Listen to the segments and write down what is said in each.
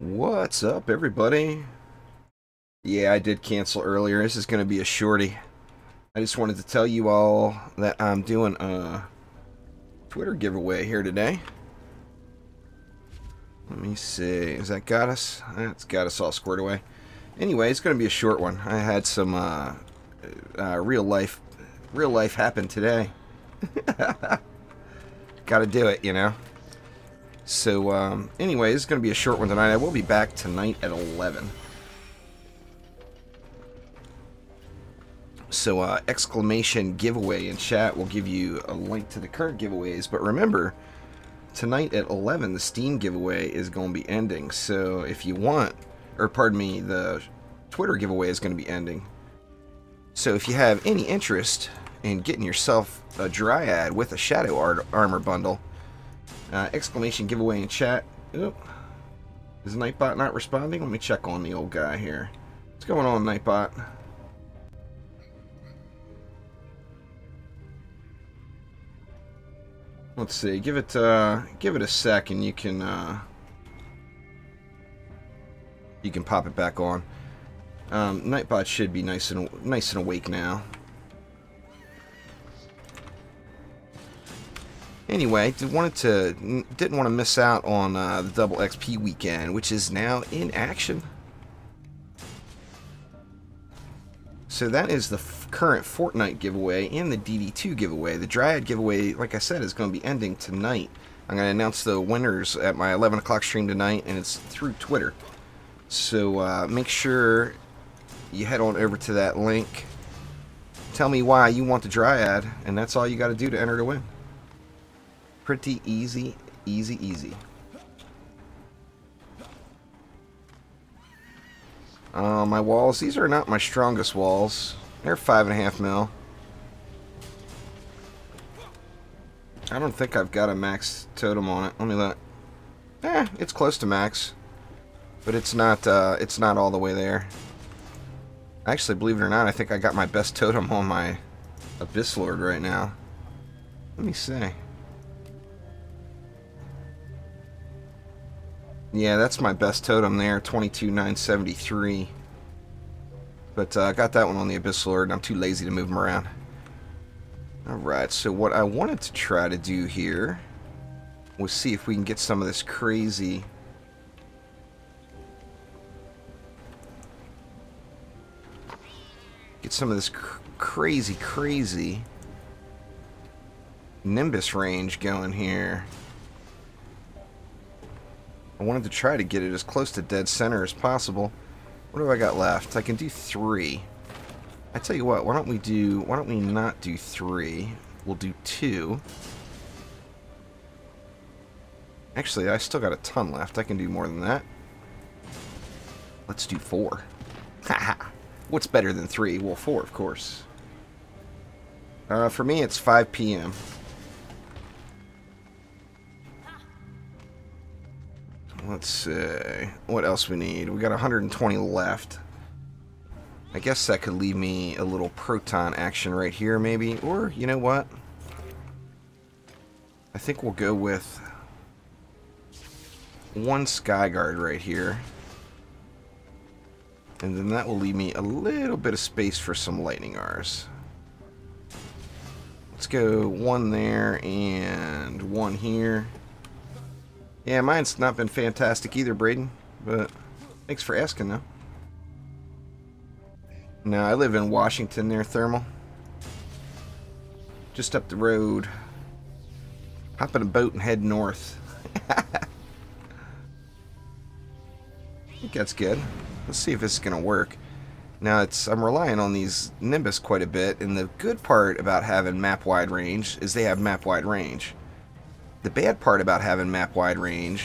What's up, everybody? Yeah, I did cancel earlier. This is going to be a shorty. I just wanted to tell you all that I'm doing a Twitter giveaway here today. Let me see. Has that got us? That's got us all squared away. Anyway, it's going to be a short one. I had some real life happen today. Got to do it, you know. So, anyway, this is going to be a short one tonight. I will be back tonight at 11. So, exclamation giveaway in chat will give you a link to the current giveaways. But remember, tonight at 11, the Steam giveaway is going to be ending. So, if you want, or pardon me, the Twitter giveaway is going to be ending. So, if you have any interest in getting yourself a Dryad with a Shadow Armor bundle, exclamation giveaway in chat. Oop. Is Nightbot not responding? Let me check on the old guy here. What's going on, Nightbot? Let's see. Give it a sec, and you can pop it back on. Nightbot should be nice and awake now. Anyway, didn't want to miss out on the double XP weekend, which is now in action. So that is the current Fortnite giveaway and the DD2 giveaway. The Dryad giveaway, like I said, is going to be ending tonight. I'm going to announce the winners at my 11 o'clock stream tonight, and it's through Twitter. So make sure you head on over to that link. Tell me why you want the Dryad, and that's all you got to do to enter to win. Pretty easy, easy. My walls, these are not my strongest walls. They're 5.5 mil. I don't think I've got a max totem on it. Let me look. It's close to max, but it's not all the way there. Actually, believe it or not, I think I got my best totem on my Abyss Lord right now. Let me see. Yeah, that's my best totem there, 22,973. But I got that one on the Abyss Lord, and I'm too lazy to move them around. Alright, so what I wanted to try to do here was see if we can get some of this crazy... crazy Nimbus range going here. I wanted to try to get it as close to dead center as possible. What do I got left? I can do 3. I tell you what, why don't we not do 3? We'll do 2. Actually, I still got a ton left. I can do more than that. Let's do 4. Haha. What's better than 3? Well, 4, of course. For me, it's 5 p.m. Let's see. What else we need? We got 120 left. I guess that could leave me a little proton action right here, maybe. Or, you know what? I think we'll go with 1 Skyguard right here. And then that will leave me a little bit of space for some lightning R's. Let's go 1 there and 1 here. Yeah, mine's not been fantastic either, Braden, but thanks for asking, though. No, I live in Washington there, Thermal. Just up the road. Hop in a boat and head north. I think that's good. Let's see if this is going to work. Now, I'm relying on these Nimbus quite a bit, and the good part about having map-wide range is they have map-wide range. The bad part about having map-wide range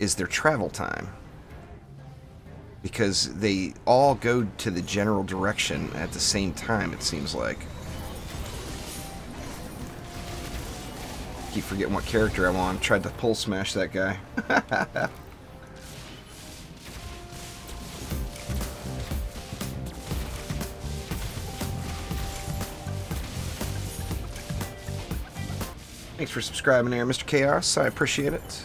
is their travel time, because they all go to the general direction at the same time, it seems like. Keep forgetting what character I'm on. Tried to pull smash that guy. Thanks for subscribing there, Mr. Chaos. I appreciate it.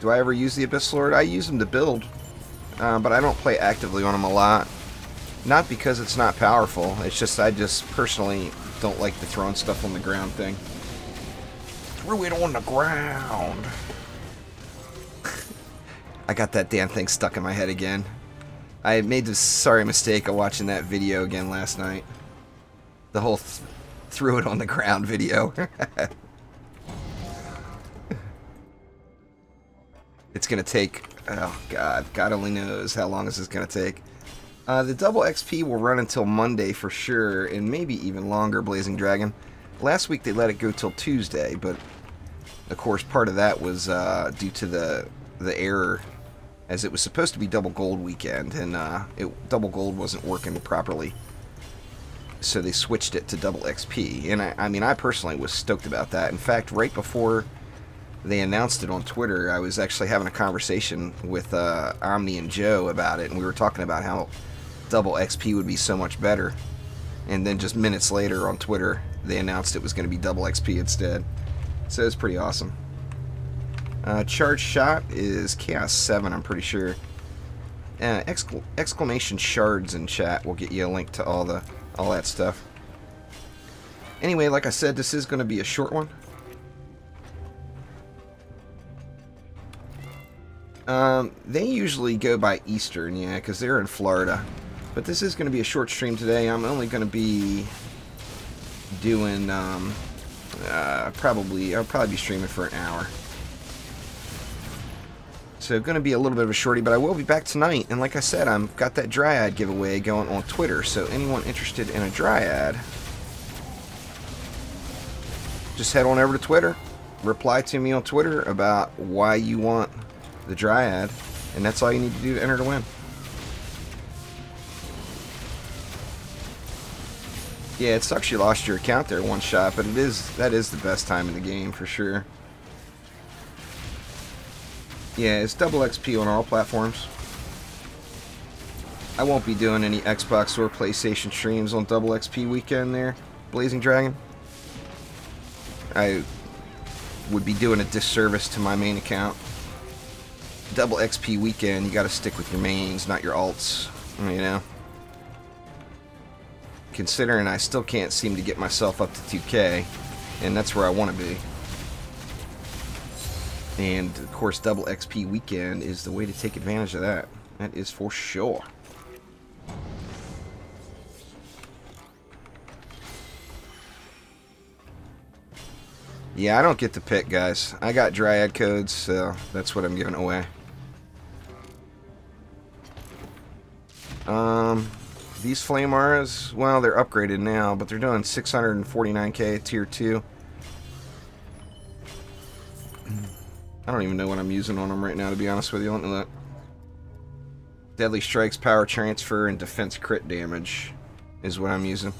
Do I ever use the Abyss Lord? I use them to build, but I don't play actively on them a lot. Not because it's not powerful, it's just I just personally don't like the throwing stuff on the ground thing. Threw it on the ground. I got that damn thing stuck in my head again. I made the sorry mistake of watching that video again last night. The whole threw it on the ground video. It's gonna take, oh God only knows how long this is gonna take. The double XP will run until Monday for sure, and maybe even longer, Blazing Dragon. Last week they let it go till Tuesday, but of course part of that was due to the error, as it was supposed to be double gold weekend, and double gold wasn't working properly. So they switched it to double XP, and I mean, I personally was stoked about that. In fact, right before they announced it on Twitter, I was actually having a conversation with Omni and Joe about it, and we were talking about how double XP would be so much better. And then just minutes later on Twitter, they announced it was going to be double XP instead. So it's pretty awesome. Charge shot is Chaos 7, I'm pretty sure. Exclamation Shards in chat will get you a link to all that stuff. Anyway, like I said, this is going to be a short one. They usually go by Eastern, yeah, because they're in Florida. But this is going to be a short stream today. I'm only going to be doing, I'll probably be streaming for an hour. So going to be a little bit of a shorty, but I will be back tonight. And like I said, I've got that Dryad giveaway going on Twitter. So anyone interested in a Dryad, just head on over to Twitter. Reply to me on Twitter about why you want the Dryad. And that's all you need to do to enter to win. Yeah, it sucks you lost your account there one shot, but that is the best time in the game for sure. Yeah, it's double XP on all platforms. I won't be doing any Xbox or PlayStation streams on double XP weekend there, Blazing Dragon. I would be doing a disservice to my main account. Double XP weekend, you gotta stick with your mains, not your alts, you know. Considering I still can't seem to get myself up to 2K, and that's where I want to be. And of course, double XP weekend is the way to take advantage of that. That is for sure. Yeah, I don't get to pick, guys. I got Dryad codes, so that's what I'm giving away. These Flame Auras, well, they're upgraded now, but they're doing 649k at tier 2. I don't even know what I'm using on them right now, to be honest with you. Let me look. Deadly Strikes, Power Transfer, and Defense Crit Damage is what I'm using.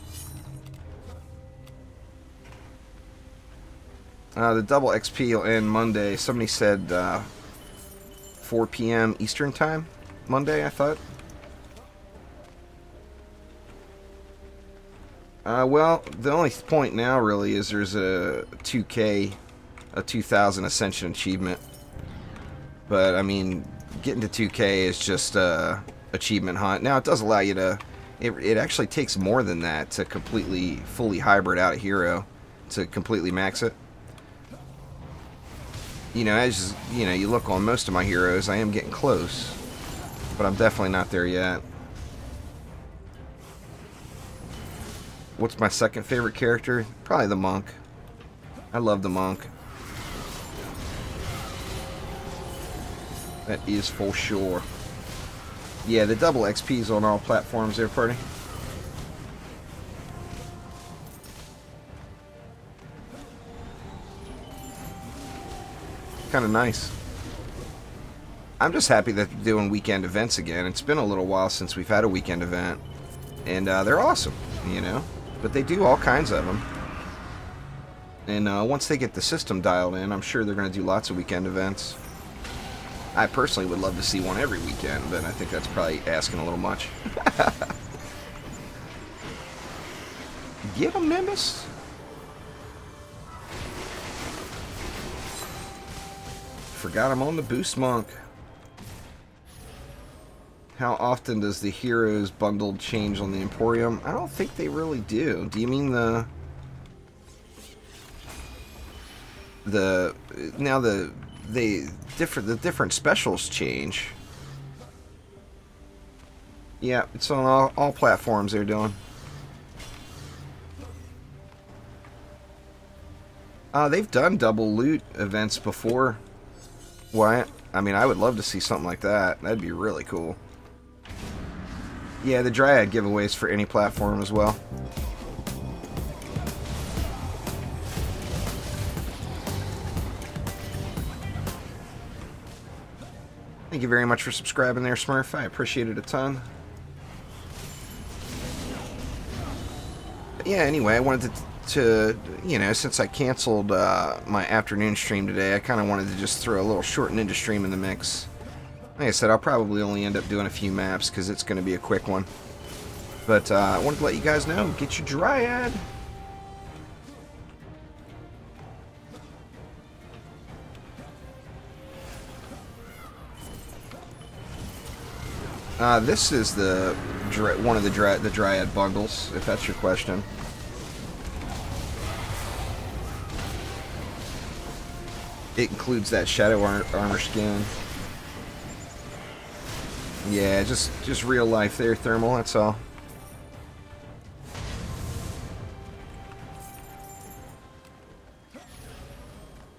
The double XP will end Monday. Somebody said 4 p.m. Eastern Time. Monday, I thought. Well, the only point now really is there's a 2K, a 2000 Ascension achievement. But, I mean, getting to 2K is just achievement hunt. Now, it does allow you to... It actually takes more than that to completely, fully hybrid out a hero, to completely max it. You know, as you know, you look on most of my heroes, I am getting close. But I'm definitely not there yet. What's my second favorite character? Probably the Monk. I love the Monk. That is for sure. Yeah, the double XP's on all platforms there, party. Kind of nice. I'm just happy that they're doing weekend events again. It's been a little while since we've had a weekend event. And they're awesome, you know. But they do all kinds of them. And once they get the system dialed in, I'm sure they're going to do lots of weekend events. I personally would love to see one every weekend, but I think that's probably asking a little much. Get him, Nimbus! forgot I'm on the Boost Monk. How often does the Heroes bundled change on the Emporium? I don't think they really do. Do you mean the different specials change? Yeah, it's on all platforms they're doing. They've done double loot events before. Why? I mean, I would love to see something like that. That'd be really cool. Yeah, the Dryad giveaways for any platform as well. Thank you very much for subscribing there, Smurf. I appreciate it a ton. But yeah, anyway, I wanted to, you know, since I canceled my afternoon stream today, I kind of wanted to just throw a little short ninja stream in the mix. Like I said, I'll probably only end up doing a few maps because it's going to be a quick one. But I wanted to let you guys know, get your Dryad. This is one of the Dryad bundles, if that's your question. It includes that Shadow Armor skin. Yeah, just real life there, Thermal, that's all.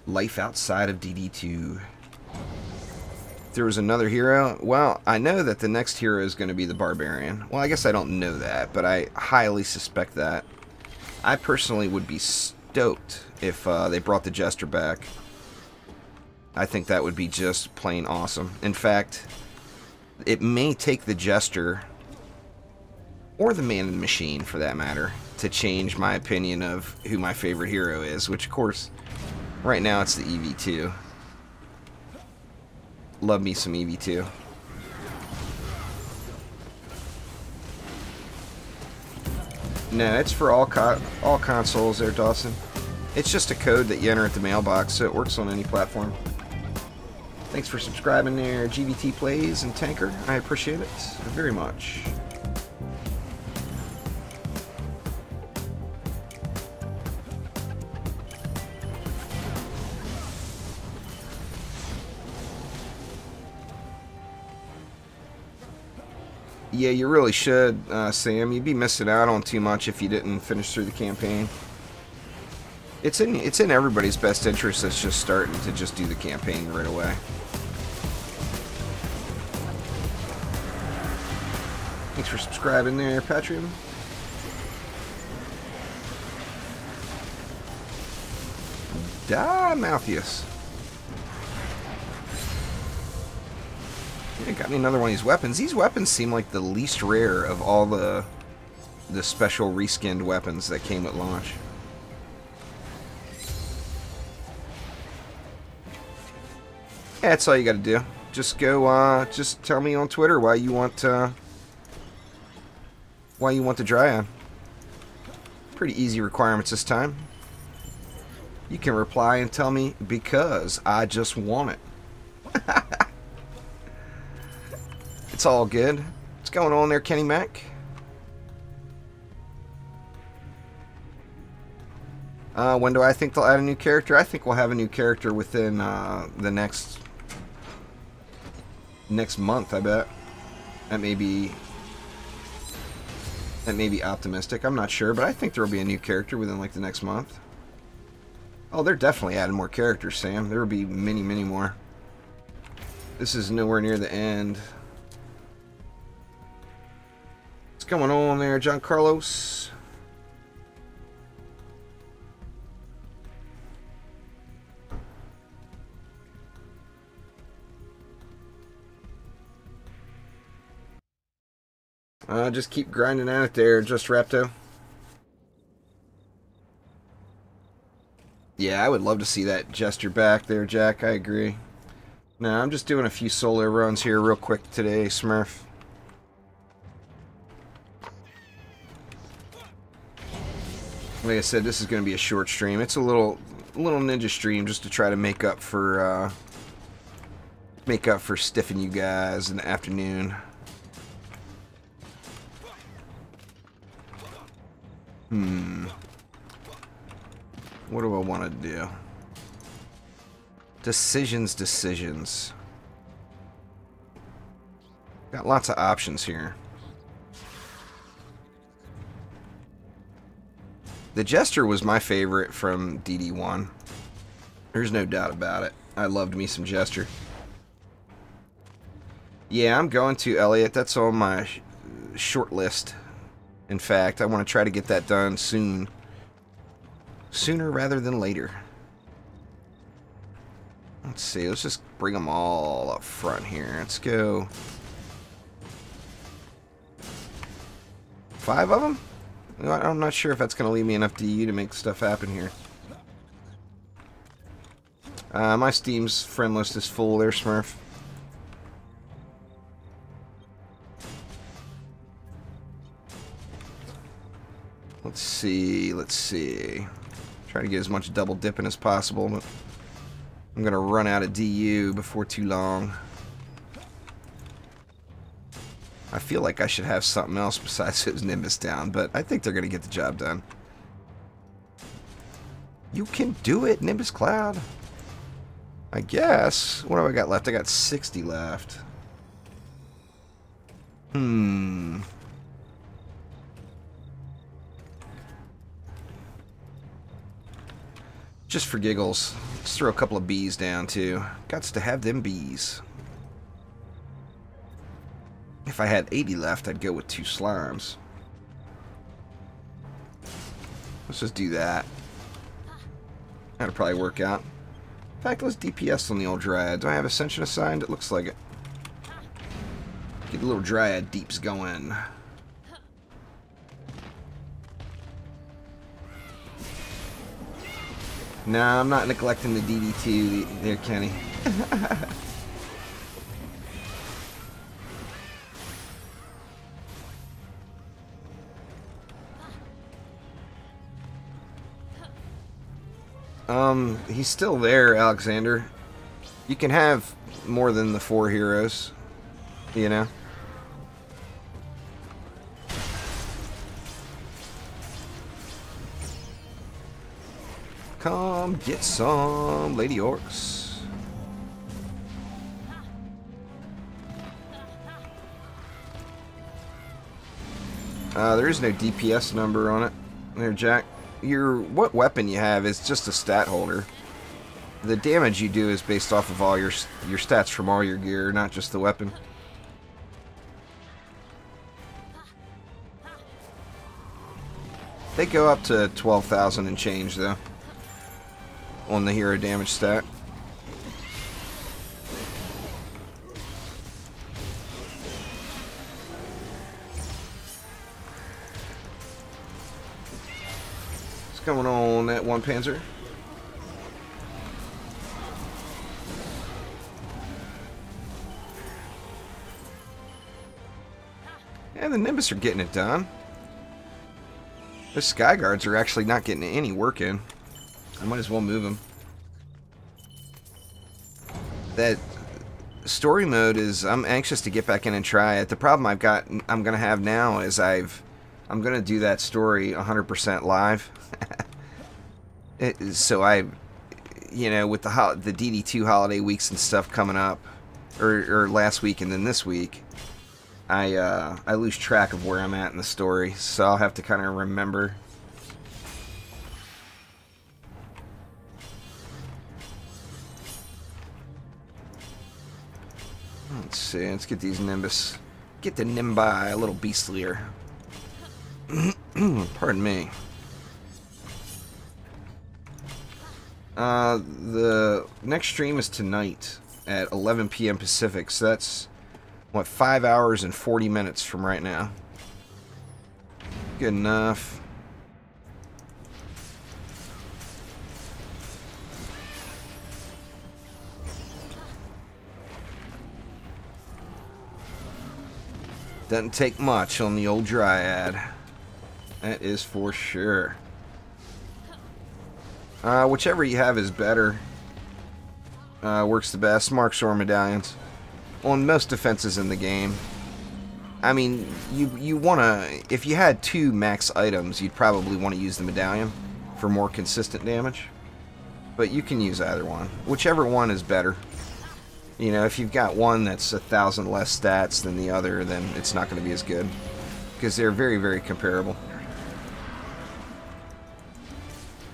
Life outside of DD2. If there was another hero, well, I know that the next hero is going to be the Barbarian. Well, I guess I don't know that, but I highly suspect that. I personally would be stoked if they brought the Jester back. I think that would be just plain awesome. In fact, it may take the Jester, or the Man in the Machine for that matter, to change my opinion of who my favorite hero is, which of course, right now it's the EV2. Love me some EV2. No, it's for all consoles there, Dawson. It's just a code that you enter at the mailbox, so it works on any platform. Thanks for subscribing there, GVT Plays and Tanker. I appreciate it very much. Yeah, you really should, Sam. You'd be missing out on too much if you didn't finish through the campaign. It's in everybody's best interest that's just starting to just do the campaign right away. Thanks for subscribing there, Patron. Malthus. Yeah, got me another one of these weapons. These weapons seem like the least rare of all the special reskinned weapons that came at launch. Yeah, that's all you gotta do. Just go, just tell me on Twitter why you want the Dryad. Pretty easy requirements this time. You can reply and tell me, because I just want it. It's all good. What's going on there, Kenny Mac? When do I think they'll add a new character? I think we'll have a new character within the next month, I bet. That may be optimistic. I'm not sure, but I think there will be a new character within like the next month. Oh, they're definitely adding more characters, Sam. There will be many, many more. This is nowhere near the end. What's going on there, John Carlos? Just keep grinding at it there, Just Rapto. Yeah, I would love to see that Jester back there, Jack. I agree. No, I'm just doing a few solo runs here real quick today, Smurf. Like I said, this is going to be a short stream. It's a little ninja stream just to try to make up for Make up for stiffing you guys in the afternoon. What do I want to do? Decisions. Got lots of options here. The Jester was my favorite from DD1. There's no doubt about it. I loved me some Jester. Yeah, I'm going to, Elliot. That's on my short list. In fact, I want to try to get that done soon. Sooner rather than later. Let's see. Let's just bring them all up front here. Let's go. 5 of them? I'm not sure if that's going to leave me enough DU to make stuff happen here. My Steam's friend list is full there, Smurf. Let's see. Try to get as much double dipping as possible, but I'm going to run out of DU before too long. I feel like I should have something else besides those Nimbus down, but I think they're going to get the job done. You can do it, Nimbus Cloud. I guess. What do I got left? I got 60 left. Just for giggles. Let's throw a couple of bees down, too. Gots to have them bees. If I had 80 left, I'd go with 2 slimes. Let's just do that. That'll probably work out. In fact, let's DPS on the old Dryad. Do I have Ascension assigned? It looks like it. Get a little Dryad deeps going. Nah, I'm not neglecting the DD2 there, Kenny. He's still there, Alexander. You can have more than the 4 heroes, you know? Come get some, Lady Orcs. There is no DPS number on it. There, Jack. What weapon you have is just a stat holder. The damage you do is based off of all your stats from all your gear, not just the weapon. They go up to 12,000 and change, though, on the hero damage stat. What's going on at 1 Panzer? And the Nimbus are getting it done. The Sky Guards are actually not getting any work in. I might as well move them. That story mode is, I'm anxious to get back in and try it. The problem I'm going to have now is I'm going to do that story 100% live. So you know, with the DD2 holiday weeks and stuff coming up, or last week and then this week, I lose track of where I'm at in the story, so I'll have to kind of remember. Let's see, let's get these Nimbus. Get the Nimbi a little beastlier. Pardon me. The next stream is tonight at 11 p.m. Pacific, so that's, what, 5 hours and 40 minutes from right now. Good enough. Doesn't take much on the old Dryad. That is for sure. Whichever you have is better. works the best. Mark Sword medallions on most defenses in the game. I mean, you want to... If you had 2 max items, you'd probably want to use the medallion for more consistent damage. But you can use either one. Whichever one is better. You know, if you've got one that's 1,000 less stats than the other, then it's not going to be as good. Because they're very, very comparable.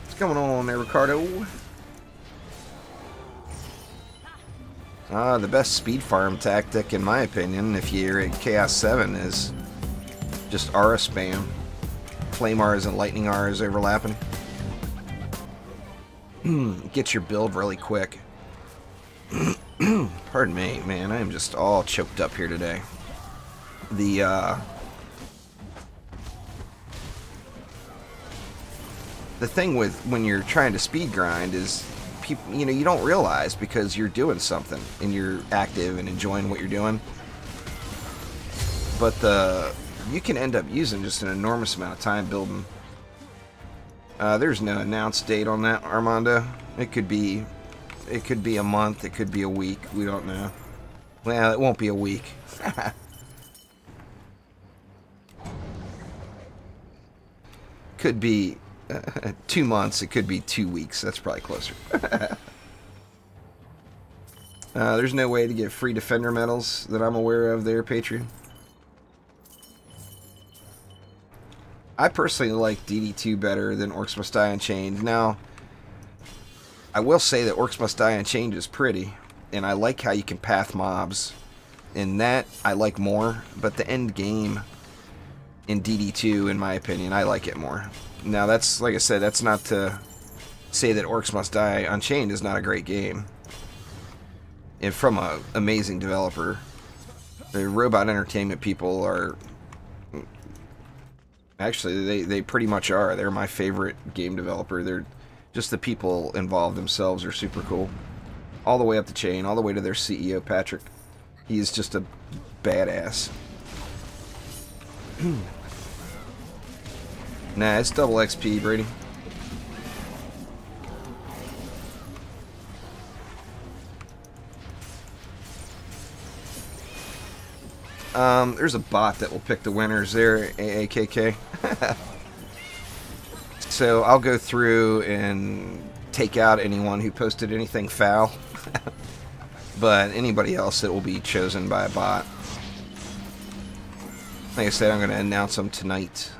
What's going on there, Ricardo? The best speed farm tactic, in my opinion, if you're at Chaos 7, is just aura spam. Flame auras and lightning auras overlapping. Get your build really quick. Pardon me, man, I am just all choked up here today. The thing with when you're trying to speed grind is people, you know, you don't realize because you're doing something and you're active and enjoying what you're doing. But you can end up using just an enormous amount of time building. There's no announced date on that, Armando. It could be a month, it could be a week, we don't know. Well, it won't be a week. Could be 2 months, it could be 2 weeks, that's probably closer. There's no way to get free defender medals that I'm aware of there, Patreon. I personally like DD2 better than Orcs Must Die Unchained. Now, I will say that Orcs Must Die Unchained is pretty, and I like how you can path mobs. And that I like more, but the end game in DD2, in my opinion, I like it more. Now, that's, like I said, that's not to say that Orcs Must Die Unchained is not a great game. And from an amazing developer. The Robot Entertainment people are... Actually, they pretty much are. They're my favorite game developer. They're just the people involved themselves are super cool. All the way up the chain, all the way to their CEO, Patrick. He's just a badass. Nah, it's double XP, Brady. There's a bot that will pick the winners there, AAKK. So I'll go through and take out anyone who posted anything foul. But anybody else, it will be chosen by a bot. Like I said, I'm going to announce them tonight.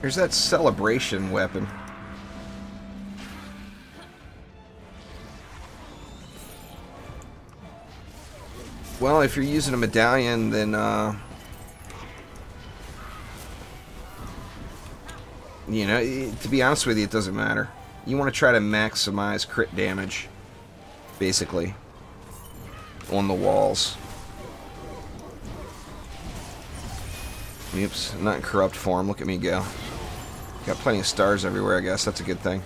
There's that celebration weapon. Well, if you're using a medallion, then you know, to be honest with you, it doesn't matter. You want to try to maximize crit damage, basically, on the walls. Oops, not in corrupt form. Look at me go. Got plenty of stars everywhere, I guess. That's a good thing.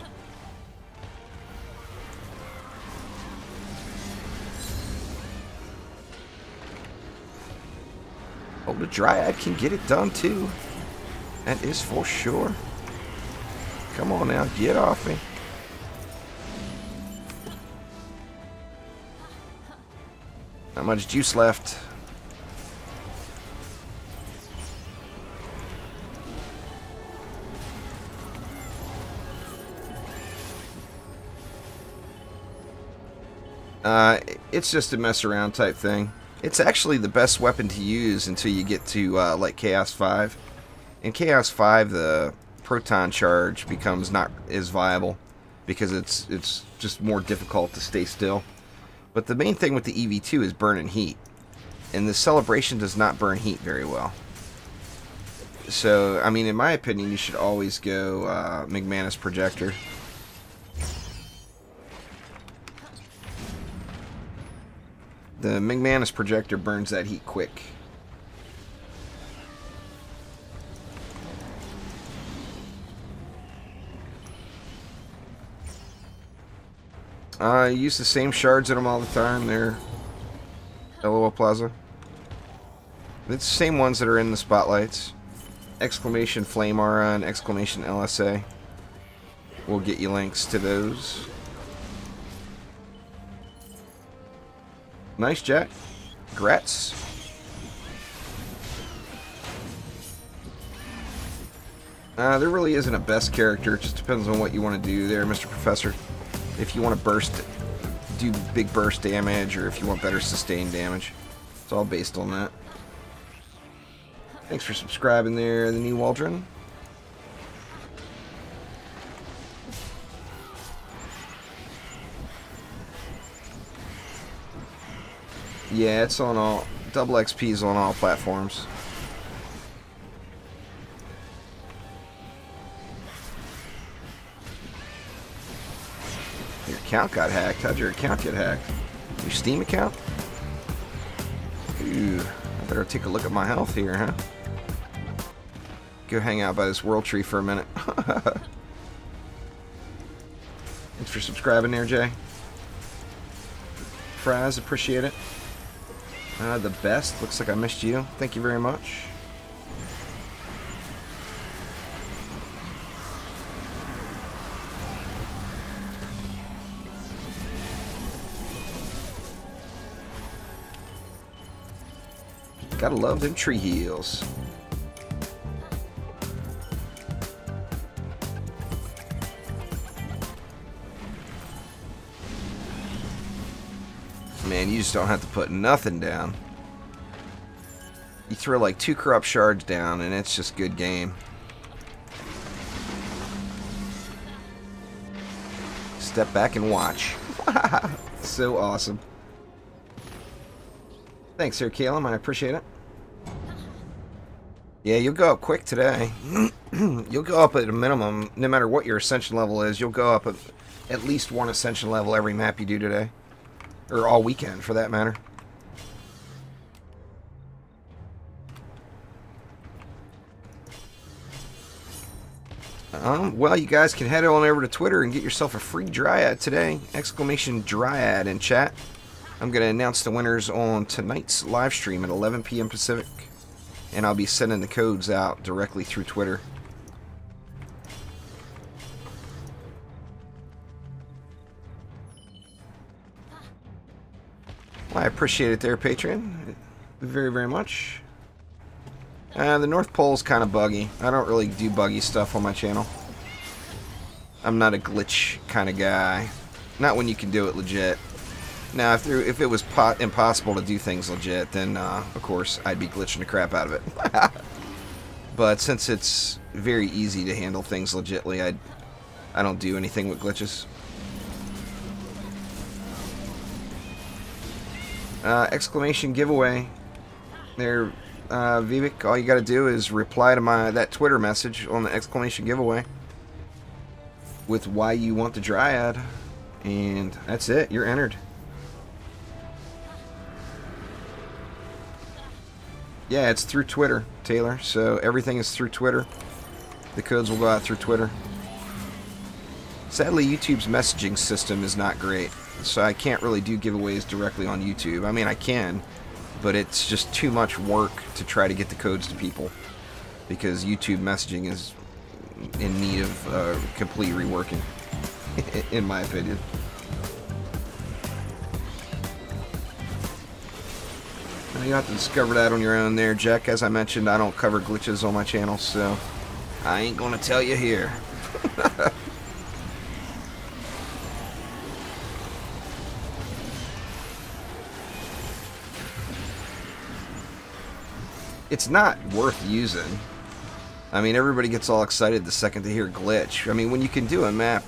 Oh, the Dryad can get it done, too. That is for sure. Come on now, get off me. Not much juice left. It's just a mess around type thing. It's actually the best weapon to use until you get to like Chaos 5. In Chaos 5, the proton charge becomes not as viable because it's just more difficult to stay still. But the main thing with the EV2 is burning heat, and the celebration does not burn heat very well. So, I mean, in my opinion, you should always go McManus Projector. The McManus Projector burns that heat quick. I use the same shards in them all the time. They're LOL Plaza. It's the same ones that are in the spotlights. Exclamation Flame Aura and Exclamation LSA. we'll get you links to those. Nice, Jack. Grats. There really isn't a best character. It just depends on what you want to do there, Mr. Professor. If you want to burst, do big burst damage, or if you want better sustained damage. It's all based on that. Thanks for subscribing there, the new Waldron. Yeah, it's on all, double XP's on all platforms. Your account got hacked. How'd your account get hacked? Your Steam account? Ooh, I better take a look at my health here, huh? Go hang out by this world tree for a minute. Thanks for subscribing there, Jay. Fries, appreciate it. The best. Looks like I missed you. Thank you very much. Gotta love them tree heals. Man, you just don't have to put nothing down. You throw like 2 corrupt shards down and it's just good game. Step back and watch. So awesome. Thanks, Sir Calum. I appreciate it. Yeah, you'll go up quick today. You'll go up at a minimum, no matter what your Ascension level is, you'll go up at least 1 Ascension level every map you do today. Or all weekend, for that matter. Well, you guys can head on over to Twitter and get yourself a free Dryad today. Exclamation Dryad in chat. I'm going to announce the winners on tonight's live stream at 11 p.m. Pacific. And I'll be sending the codes out directly through Twitter. Well, I appreciate it there, Patreon. Very, very much. The North Pole's kind of buggy. I don't really do buggy stuff on my channel. I'm not a glitch kind of guy. Not when you can do it legit. Now, if it was impossible to do things legit, then, of course, I'd be glitching the crap out of it. But since it's very easy to handle things legitly, I don't do anything with glitches. Exclamation giveaway. There, Vivek, all you gotta do is reply to that Twitter message on the exclamation giveaway with why you want the Dryad, and that's it. You're entered. Yeah, it's through Twitter, Taylor. So everything is through Twitter. The codes will go out through Twitter. Sadly, YouTube's messaging system is not great, so I can't really do giveaways directly on YouTube. I mean, I can, but it's just too much work to try to get the codes to people, because YouTube messaging is in need of complete reworking, in my opinion. You have to discover that on your own there, Jack. As I mentioned, I don't cover glitches on my channel, so I ain't gonna tell you here. It's not worth using. I mean, everybody gets all excited the second they hear glitch. I mean, when you can do a map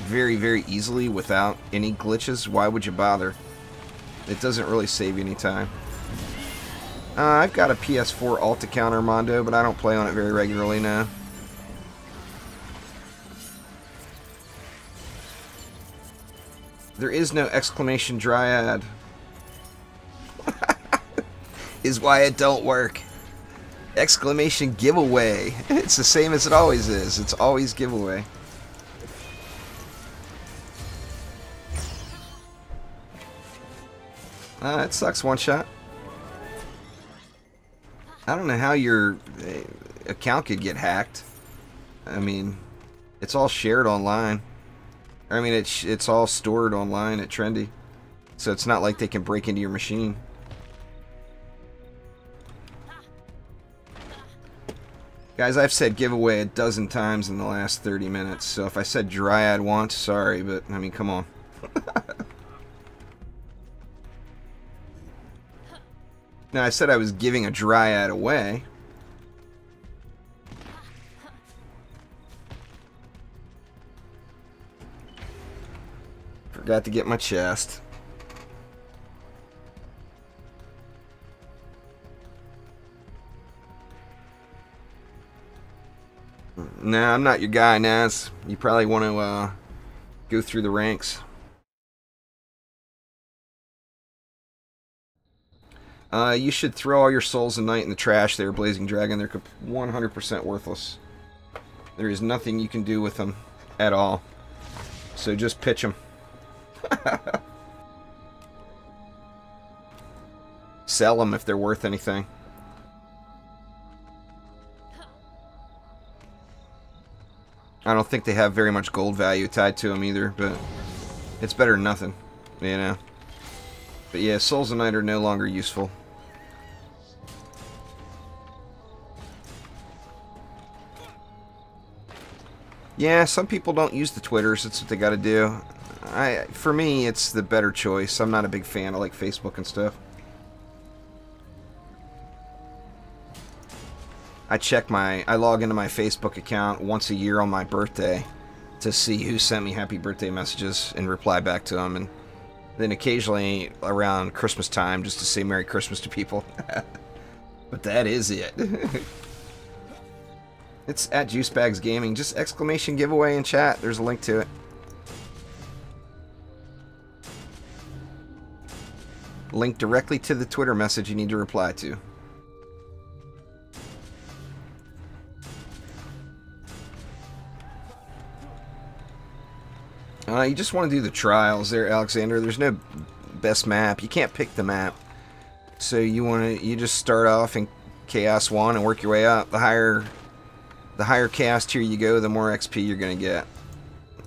very, very easily without any glitches, why would you bother? It doesn't really save you any time. I've got a PS4 alt account, Armando, but I don't play on it very regularly now. There is no exclamation Dryad. Is why it don't work. Exclamation giveaway. It's the same as it always is. It's always giveaway. It sucks, one shot. I don't know how your account could get hacked. I mean, It's all shared online. I mean, it's all stored online at Trendy. So it's not like they can break into your machine. Guys, I've said giveaway a dozen times in the last 30 minutes. So if I said Dryad once, sorry, but I mean, come on. Now, I said I was giving a Dryad away. Forgot to get my chest. Nah, I'm not your guy, Naz. You probably want to go through the ranks. You should throw all your souls and night in the trash there, Blazing Dragon. They're 100% worthless. There is nothing you can do with them at all. So just pitch them. Sell them if they're worth anything. I don't think they have very much gold value tied to them either, but it's better than nothing, you know. But yeah, Souls of Night are no longer useful. Yeah, some people don't use the Twitters. That's what they got to do. For me, it's the better choice. I'm not a big fan. I like Facebook and stuff. I log into my Facebook account once a year on my birthday to see who sent me happy birthday messages and reply back to them, and then occasionally around Christmas time just to say Merry Christmas to people. But that is it. It's at Juicebags Gaming. Just exclamation giveaway in chat. There's a link to it. Link directly to the Twitter message you need to reply to. You just want to do the trials there, Alexander. There's no best map. You can't pick the map. So you just start off in Chaos 1 and work your way up. The higher Chaos tier you go, the more XP you're going to get.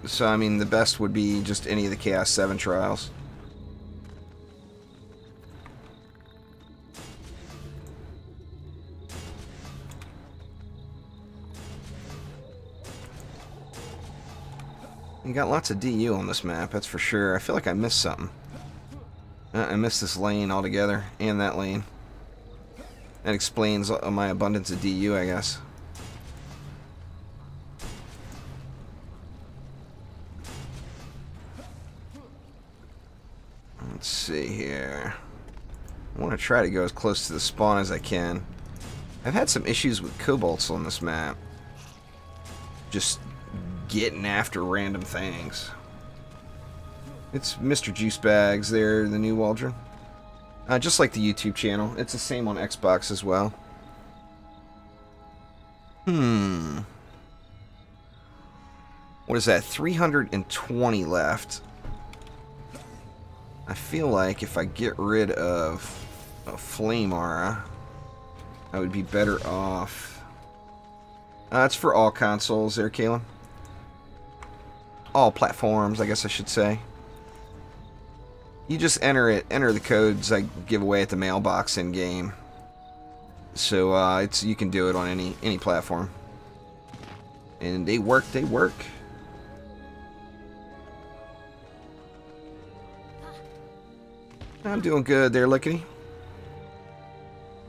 So, I mean, the best would be just any of the Chaos 7 trials. You got lots of DU on this map, that's for sure. I feel like I missed something. I missed this lane altogether, and that lane. That explains my abundance of DU, I guess. Let's see here. I want to try to go as close to the spawn as I can. I've had some issues with kobolds on this map. Just getting after random things. It's Mr. Juicebags there, the new Waldron. Just like the YouTube channel. It's the same on Xbox as well. What is that? 320 left. I feel like if I get rid of a Flame Aura, I would be better off. It's for all consoles there, Kalen. All platforms, I guess I should say. You just enter the codes I give away at the mailbox in game. So you can do it on any platform. And they work. I'm doing good there, Lickety.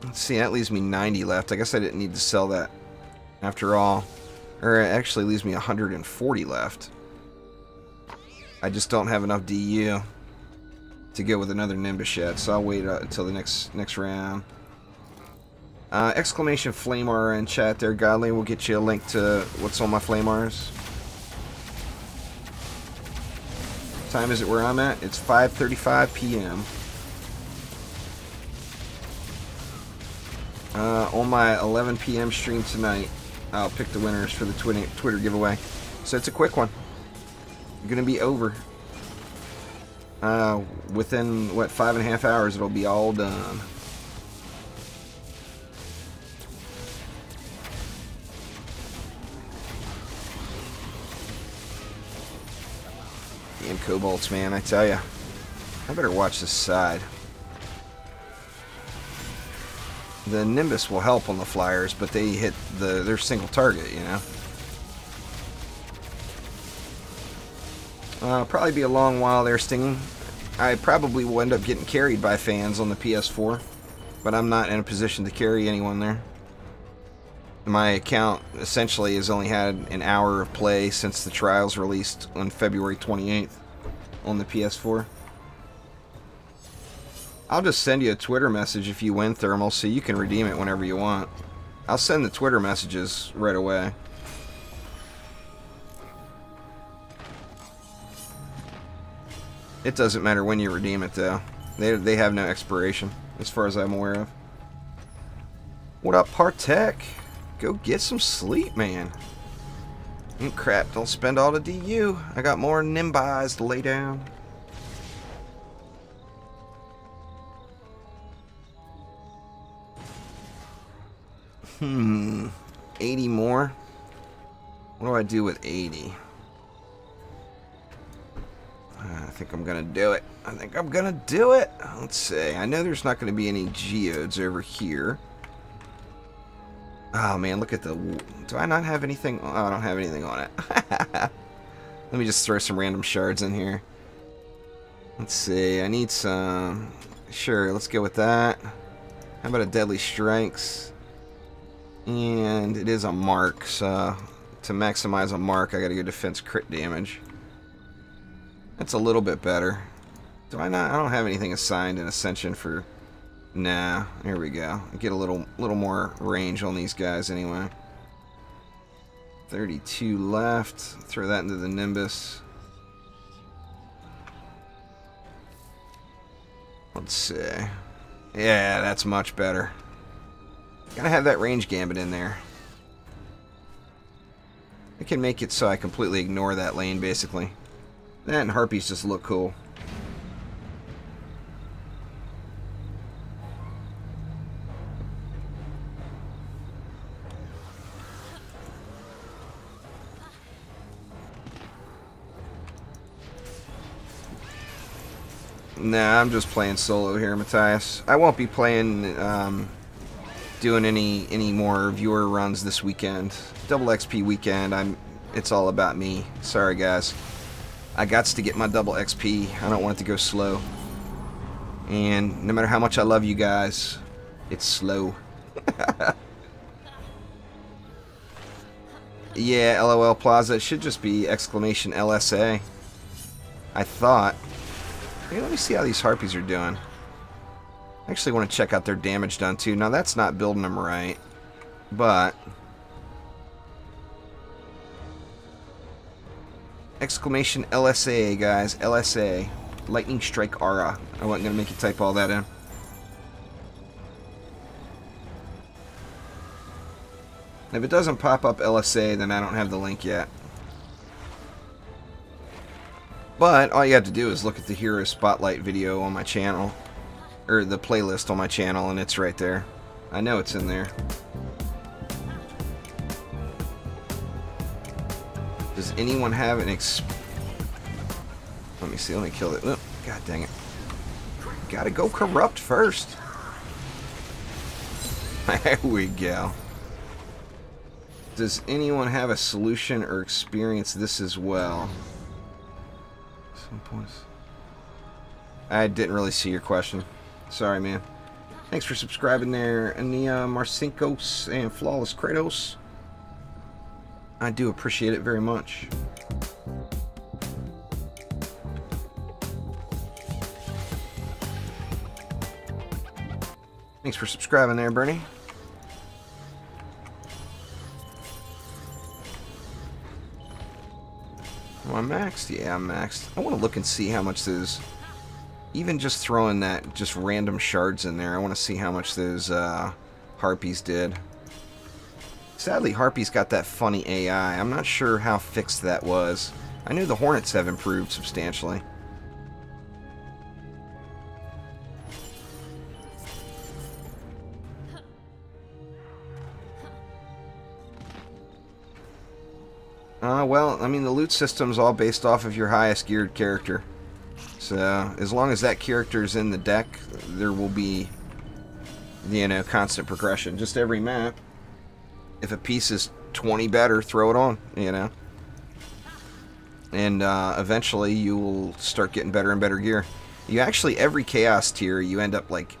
Let's see, that leaves me 90 left. I guess I didn't need to sell that after all. Or it actually leaves me 140 left. I just don't have enough DU to go with another Nimbus yet, so I'll wait until the next round. Exclamation Flame Aura in chat there, Godly. We'll get you a link to what's on my Flame Auras. What time is it where I'm at? It's 5:35 p.m. On my 11 p.m. stream tonight, I'll pick the winners for the Twitter giveaway. So it's a quick one. Gonna be over. Within, what, 5.5 hours, it'll be all done. kobolds, man, I tell ya. I better watch this side. The Nimbus will help on the flyers, but they hit their single target, you know. Probably be a long while there, Stinging. I probably will end up getting carried by fans on the PS4, but I'm not in a position to carry anyone there. My account essentially has only had an hour of play since the trials released on February 28th on the PS4. I'll just send you a Twitter message if you win Thermal, so you can redeem it whenever you want. I'll send the Twitter messages right away. It doesn't matter when you redeem it, though. They have no expiration, as far as I'm aware of. What up, Partek? Go get some sleep, man. Crap, don't spend all the DU. I got more Nimbis to lay down. 80 more? What do I do with 80? I think I'm gonna do it. I think I'm gonna do it. Let's see. I know there's not gonna be any geodes over here. Oh man, look at the... Do I not have anything? Oh, I don't have anything on it. Let me just throw some random shards in here. Let's see. I need some... Sure, let's go with that. How about a Deadly Strikes? And it is a mark, so to maximize a mark, I gotta go defense crit damage. That's a little bit better. Do I not? I don't have anything assigned in Ascension for... Nah, here we go. Get a little more range on these guys anyway. 32 left. Throw that into the Nimbus. Let's see. Yeah, that's much better. Gotta have that range gambit in there. I can make it so I completely ignore that lane, basically. That and Harpies just look cool. Nah, I'm just playing solo here, Matthias. I won't be playing, doing any more viewer runs this weekend. Double XP weekend, it's all about me. Sorry, guys. I got to get my double XP. I don't want it to go slow. And no matter how much I love you guys, it's slow. Yeah, LOL Plaza. It should just be exclamation LSA. I thought. Hey, let me see how these Harpies are doing. I actually want to check out their damage done too. Now that's not building them right, but exclamation LSA, guys. LSA. Lightning Strike Aura. I wasn't going to make you type all that in. If it doesn't pop up LSA, then I don't have the link yet. But all you have to do is look at the Hero Spotlight video on my channel, or the playlist on my channel, and it's right there. I know it's in there. Does anyone have an Let me see, let me kill it. Oh, God dang it. Gotta go corrupt first. There we go. Does anyone have a solution or experience this as well? Some points. I didn't really see your question. Sorry, man. Thanks for subscribing there, Ania Marcinkos and Flawless Kratos. I do appreciate it very much. Thanks for subscribing there, Bernie. Am I maxed? Yeah, I'm maxed. I want to look and see how much those... Even just throwing that, just random shards in there, I want to see how much those Harpies did. Sadly, Harpies got that funny AI. I'm not sure how fixed that was. I knew the Hornets have improved substantially. Well, I mean, the loot system's all based off of your highest geared character. So, as long as that character's in the deck, there will be, you know, constant progression. Just every map, if a piece is 20 better, throw it on, you know. And eventually you will start getting better and better gear. You actually, every Chaos tier, you end up, like,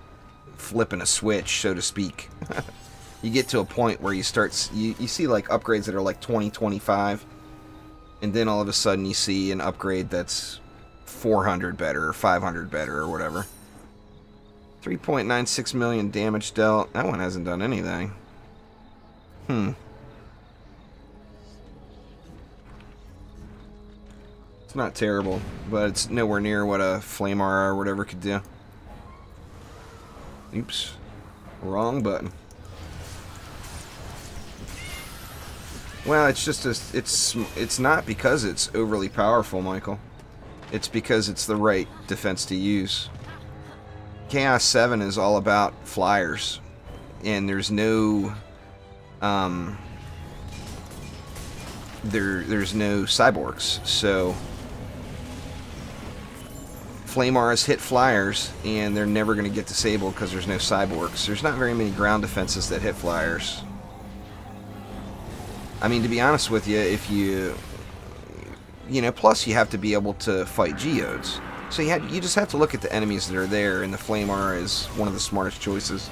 flipping a switch, so to speak. You get to a point where you start, you see, like, upgrades that are, like, 20, 25. And then all of a sudden you see an upgrade that's 400 better, or 500 better, or whatever. 3.96 million damage dealt. That one hasn't done anything. It's not terrible, but it's nowhere near what a Flame Aura or whatever could do. Oops. Wrong button. Well, it's just it's not because it's overly powerful, Michael. It's because it's the right defense to use. Chaos 7 is all about flyers, and there's no there's no cyborgs, so Flame Auras hit flyers, and they're never going to get disabled because there's no cyborgs. There's not very many ground defenses that hit flyers. I mean, to be honest with you, if you know, plus you have to be able to fight geodes. So you just have to look at the enemies that are there, and the Flame Aura is one of the smartest choices.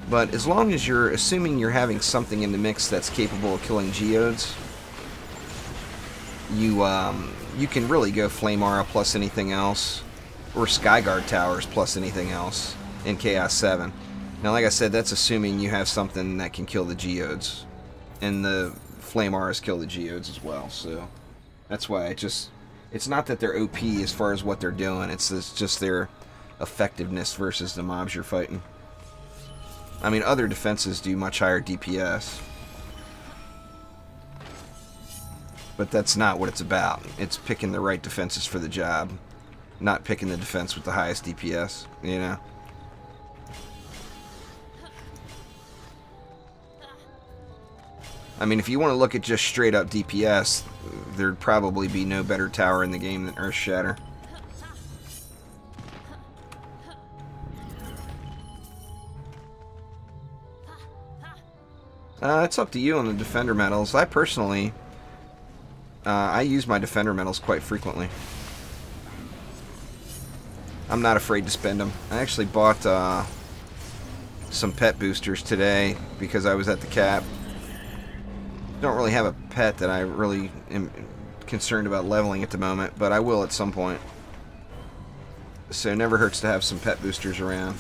But as long as you're assuming you're having something in the mix that's capable of killing geodes, you can really go Flame Aura plus anything else, or Skyguard Towers plus anything else in Chaos 7. Now, like I said, that's assuming you have something that can kill the geodes. And the Flame Auras kill the geodes as well, so that's why it's not that they're OP as far as what they're doing, it's just their effectiveness versus the mobs you're fighting. I mean, other defenses do much higher DPS, but that's not what it's about. It's picking the right defenses for the job, not picking the defense with the highest DPS, you know? I mean, if you want to look at just straight up DPS, there'd probably be no better tower in the game than Earthshatter. It's up to you on the Defender medals. I personally, I use my Defender medals quite frequently. I'm not afraid to spend them. I actually bought some pet boosters today because I was at the cap. Don't really have a pet that I really am concerned about leveling at the moment, but I will at some point. So it never hurts to have some pet boosters around.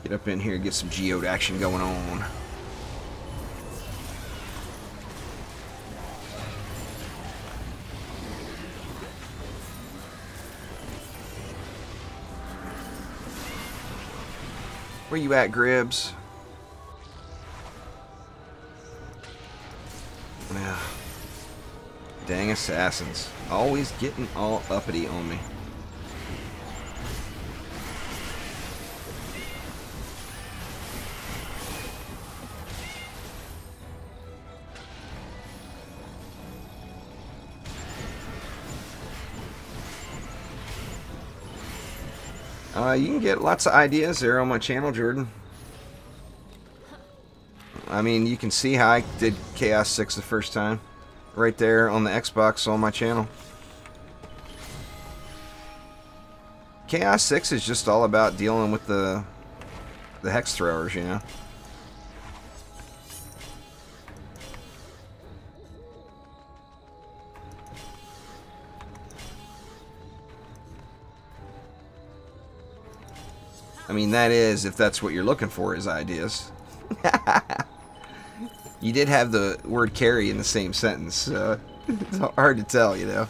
Get up in here, get some geode action going on. Where you at, Gribbs? Yeah. Dang assassins. Always getting all uppity on me. You can get lots of ideas there on my channel, Jordan. I mean, you can see how I did Chaos 6 the first time. Right there on the Xbox on my channel. Chaos 6 is just all about dealing with the Hex Throwers, you know. I mean, that is, if that's what you're looking for, is ideas. You did have the word carry in the same sentence, so it's hard to tell, you know.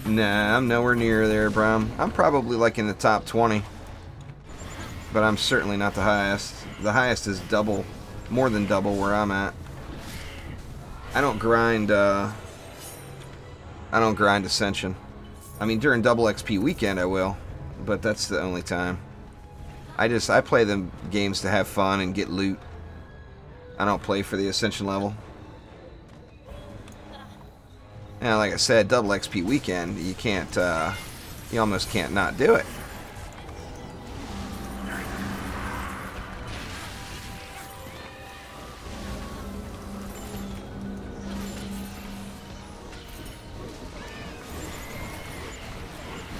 Nah, I'm nowhere near there, Brom. I'm probably like in the top 20. But I'm certainly not the highest. The highest is double more than double where I'm at. I don't grind Ascension. I mean, during double XP weekend I will, but that's the only time. I play them games to have fun and get loot. I don't play for the Ascension level. And like I said, double XP weekend, you can't, you almost can't not do it.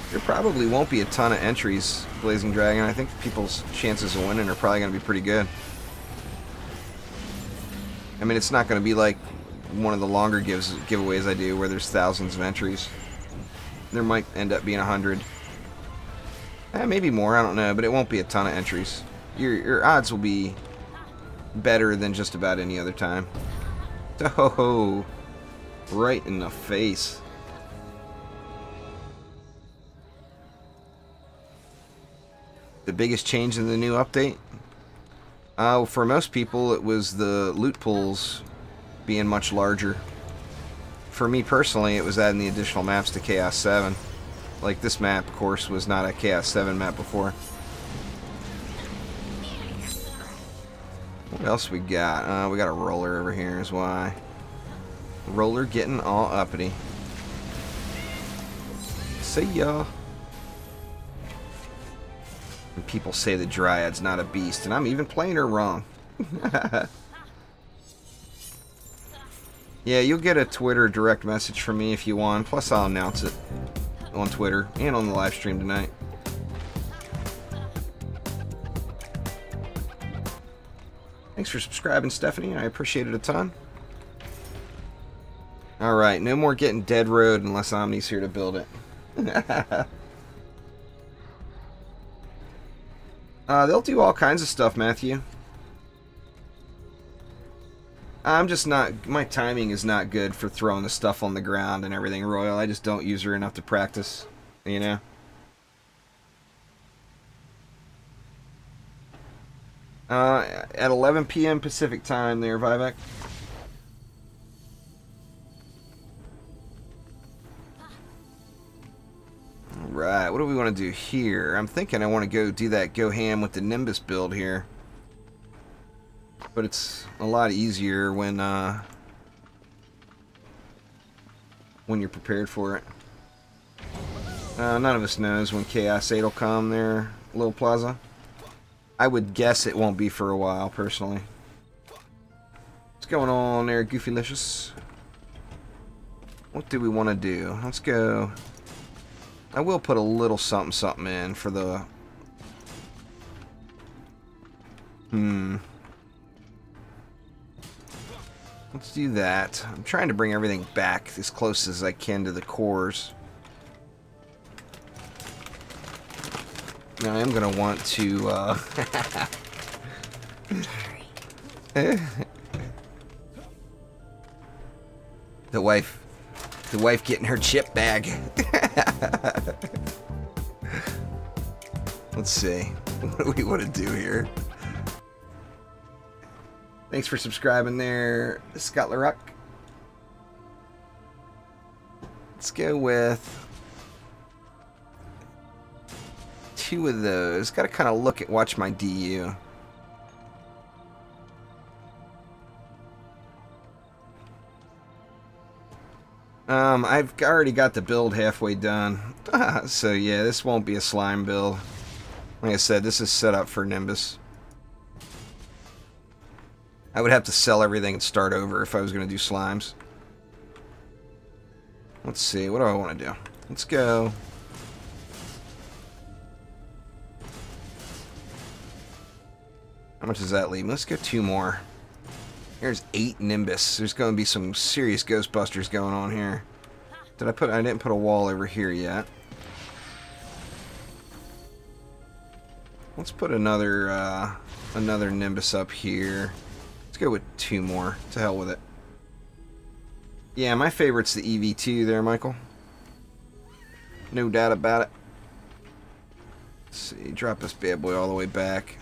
There probably won't be a ton of entries, Blazing Dragon. I think people's chances of winning are probably going to be pretty good. I mean, it's not going to be like one of the longer giveaways I do where there's thousands of entries. There might end up being 100. Maybe more, I don't know, but it won't be a ton of entries. Your odds will be better than just about any other time. Oh, right in the face. The biggest change in the new update? For most people, it was the loot pools being much larger. For me personally, it was adding the additional maps to Chaos 7. Like this map, of course, was not a Chaos 7 map before. What else we got? We got a roller over here is why. Roller getting all uppity. See ya. And people say the Dryad's not a beast, and I'm even playing her wrong. Yeah, you'll get a Twitter direct message from me if you want. Plus, I'll announce it on Twitter and on the live stream tonight. Thanks for subscribing, Stephanie. I appreciate it a ton. Alright, no more getting Dead Road unless Omni's here to build it. They'll do all kinds of stuff, Matthew. I'm just not... My timing is not good for throwing the stuff on the ground and everything, Royal. I just don't use her enough to practice, you know? At 11 p.m. Pacific time there, Vivek. Alright, what do we want to do here? I'm thinking I want to go do that go ham with the Nimbus build here. But it's a lot easier when you're prepared for it. None of us knows when Chaos 8 will come there, Little Plaza. I would guess it won't be for a while, personally. What's going on there, Goofylicious? What do we want to do? Let's go... I will put a little something in for the... Let's do that. I'm trying to bring everything back as close as I can to the cores. Now I am going to want to... The wife getting her chip bag. Let's see. What do we want to do here? Thanks for subscribing there, Scott LaRuck. Let's go with 2 of those. Got to kind of watch my DU. I've already got the build halfway done. So yeah, this won't be a slime build. Like I said, this is set up for Nimbus. I would have to sell everything and start over if I was going to do slimes. Let's see, what do I want to do? Let's go. How much does that leave? Let's go 2 more. There's 8 Nimbus. There's going to be some serious Ghostbusters going on here. I didn't put a wall over here yet. Let's put another Nimbus up here. Let's go with 2 more. To hell with it. Yeah, my favorite's the EV2 there, Michael. No doubt about it. Let's see, drop this bad boy all the way back.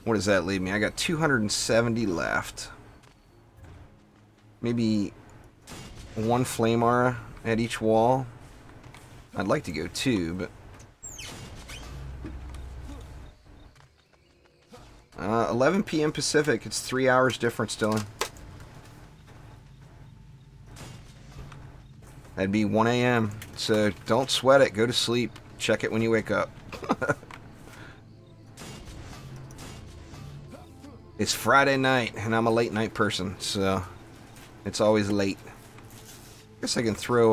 What does that leave me? I got 270 left. Maybe one flame aura at each wall. I'd like to go 2, but 11 p.m. Pacific. It's 3 hours difference, Dylan. That'd be 1 a.m. So don't sweat it. Go to sleep. Check it when you wake up. It's Friday night, and I'm a late night person, so it's always late. Guess I can throw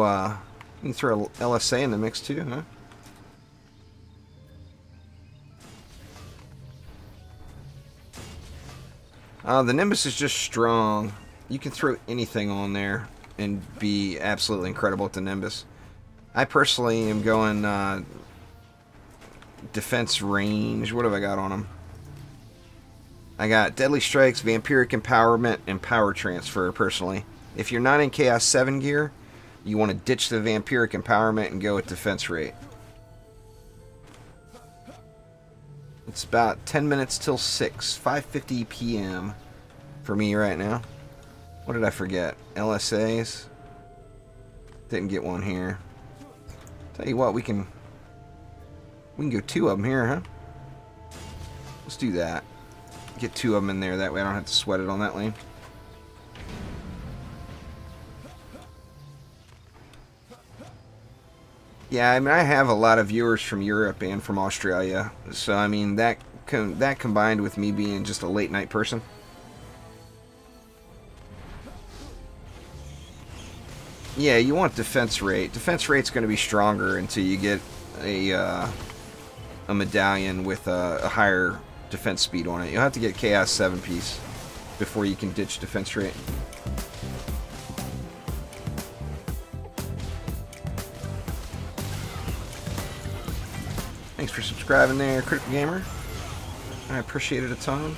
LSA in the mix too, huh? The Nimbus is just strong. You can throw anything on there and be absolutely incredible with the Nimbus. I personally am going defense range. What have I got on them? I got Deadly Strikes, Vampiric Empowerment, and Power Transfer, personally. If you're not in Chaos 7 gear, you want to ditch the Vampiric Empowerment and go with Defense Rate. It's about 10 minutes till 6, 5:50 p.m. for me right now. What did I forget? LSAs? Didn't get one here. Tell you what, we can go 2 of them here, huh? Let's do that. Get 2 of them in there, that way I don't have to sweat it on that lane. Yeah, I mean, I have a lot of viewers from Europe and from Australia, so I mean, that combined with me being just a late night person. Yeah, you want defense rate. Defense rate's going to be stronger until you get a medallion with a higher defense speed on it. You'll have to get Chaos 7 piece before you can ditch defense rate. Thanks for subscribing there, Critical Gamer. I appreciate it a ton.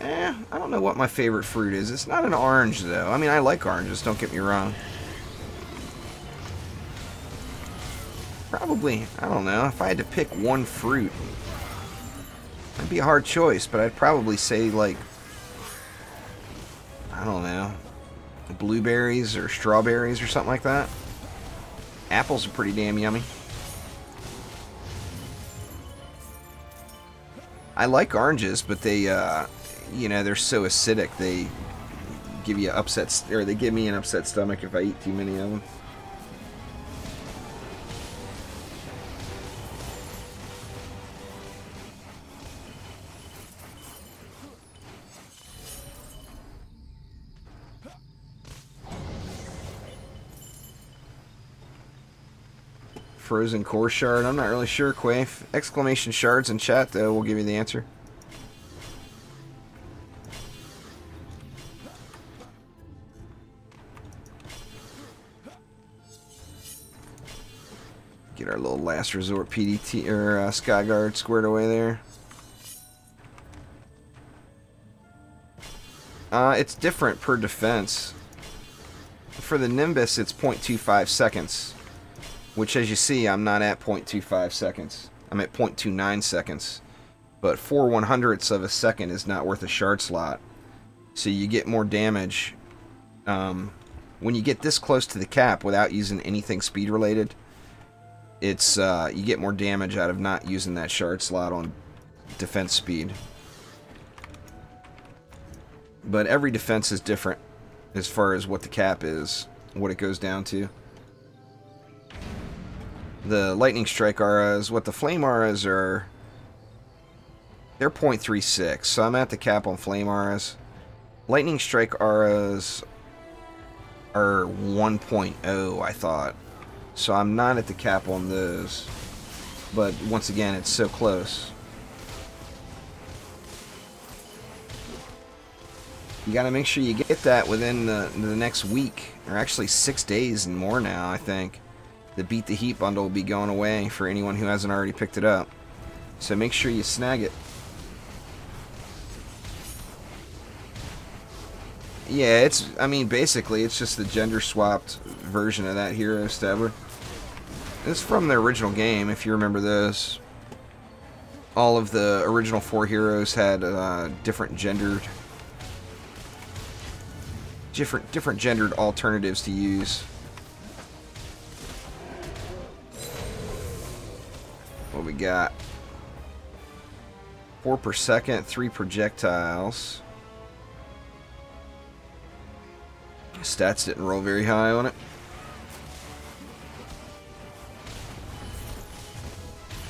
I don't know what my favorite fruit is. It's not an orange, though. I mean, I like oranges, don't get me wrong. Probably, I don't know, if I had to pick one fruit, it'd be a hard choice, but I'd probably say, like, I don't know, blueberries or strawberries or something like that. Apples are pretty damn yummy. I like oranges, but they, you know, they're so acidic, they give you upset, or they give me an upset stomach if I eat too many of them. Frozen core shard. I'm not really sure, Quaif. Exclamation shards in chat, though, will give you the answer. Get our little last resort PDT or Skyguard squared away there. It's different per defense. For the Nimbus, it's 0.25 seconds. Which, as you see, I'm not at 0.25 seconds. I'm at 0.29 seconds. But 4/100ths of a second is not worth a shard slot. So you get more damage. When you get this close to the cap without using anything speed related, it's you get more damage out of not using that shard slot on defense speed. But every defense is different as far as what the cap is, what it goes down to. The lightning strike auras, what the flame auras are, they're 0.36, so I'm at the cap on flame auras. Lightning strike auras are 1.0, I thought, so I'm not at the cap on those, but once again, it's so close. You gotta make sure you get that within the next week, or actually 6 days and more now, I think. The Beat the Heat bundle will be going away for anyone who hasn't already picked it up. So make sure you snag it. Yeah, it's, I mean, basically, it's just the gender-swapped version of that hero stabber. It's from the original game, if you remember those. All of the original 4 heroes had different gendered alternatives to use. What we got? 4 per second, 3 projectiles. Stats didn't roll very high on it.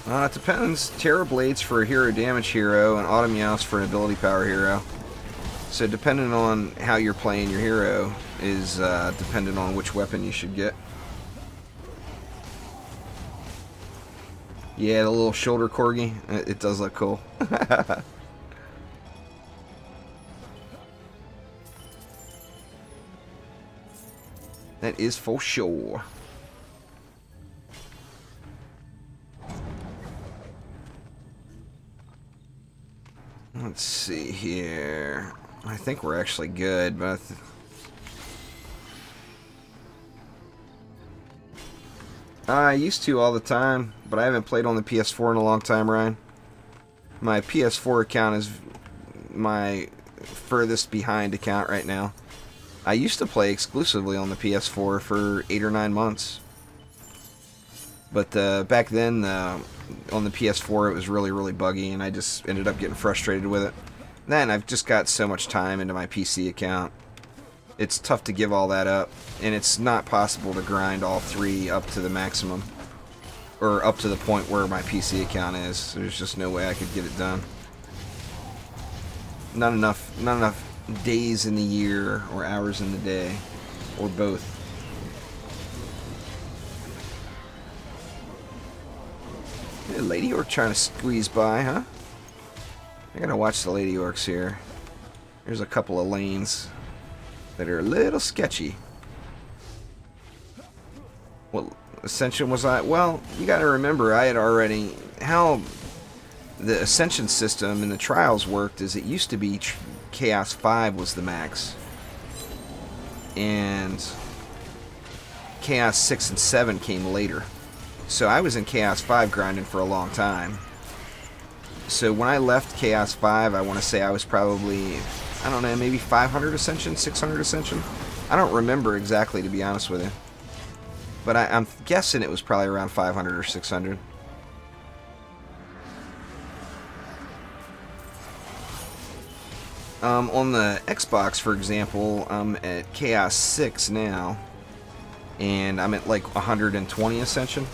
It depends. Terror Blades for a hero damage hero and Autumn Youse for an ability power hero. So depending on how you're playing your hero is dependent on which weapon you should get. Yeah, the little shoulder corgi. It does look cool. That is for sure. Let's see here. I think we're actually good, but I used to all the time, but I haven't played on the PS4 in a long time, Ryan. My PS4 account is my furthest behind account right now. I used to play exclusively on the PS4 for 8 or 9 months. But back then, on the PS4, it was really, really buggy, and I just ended up getting frustrated with it. Then I've just got so much time into my PC account. It's tough to give all that up, and it's not possible to grind all 3 up to the maximum. Or up to the point where my PC account is. There's just no way I could get it done. Not enough days in the year, or hours in the day, or both. Hey, Lady Orc trying to squeeze by, huh? I gotta watch the Lady Orcs here. There's a couple of lanes that are a little sketchy. What Ascension was I? Well, you gotta remember, I had already... How the Ascension system and the trials worked is it used to be Chaos 5 was the max. And Chaos 6 and 7 came later. So I was in Chaos 5 grinding for a long time. So when I left Chaos 5, I want to say I was probably, I don't know, maybe 500 Ascension, 600 Ascension? I don't remember exactly, to be honest with you. But I'm guessing it was probably around 500 or 600. On the Xbox, for example, I'm at Chaos 6 now. And I'm at like 120 Ascension.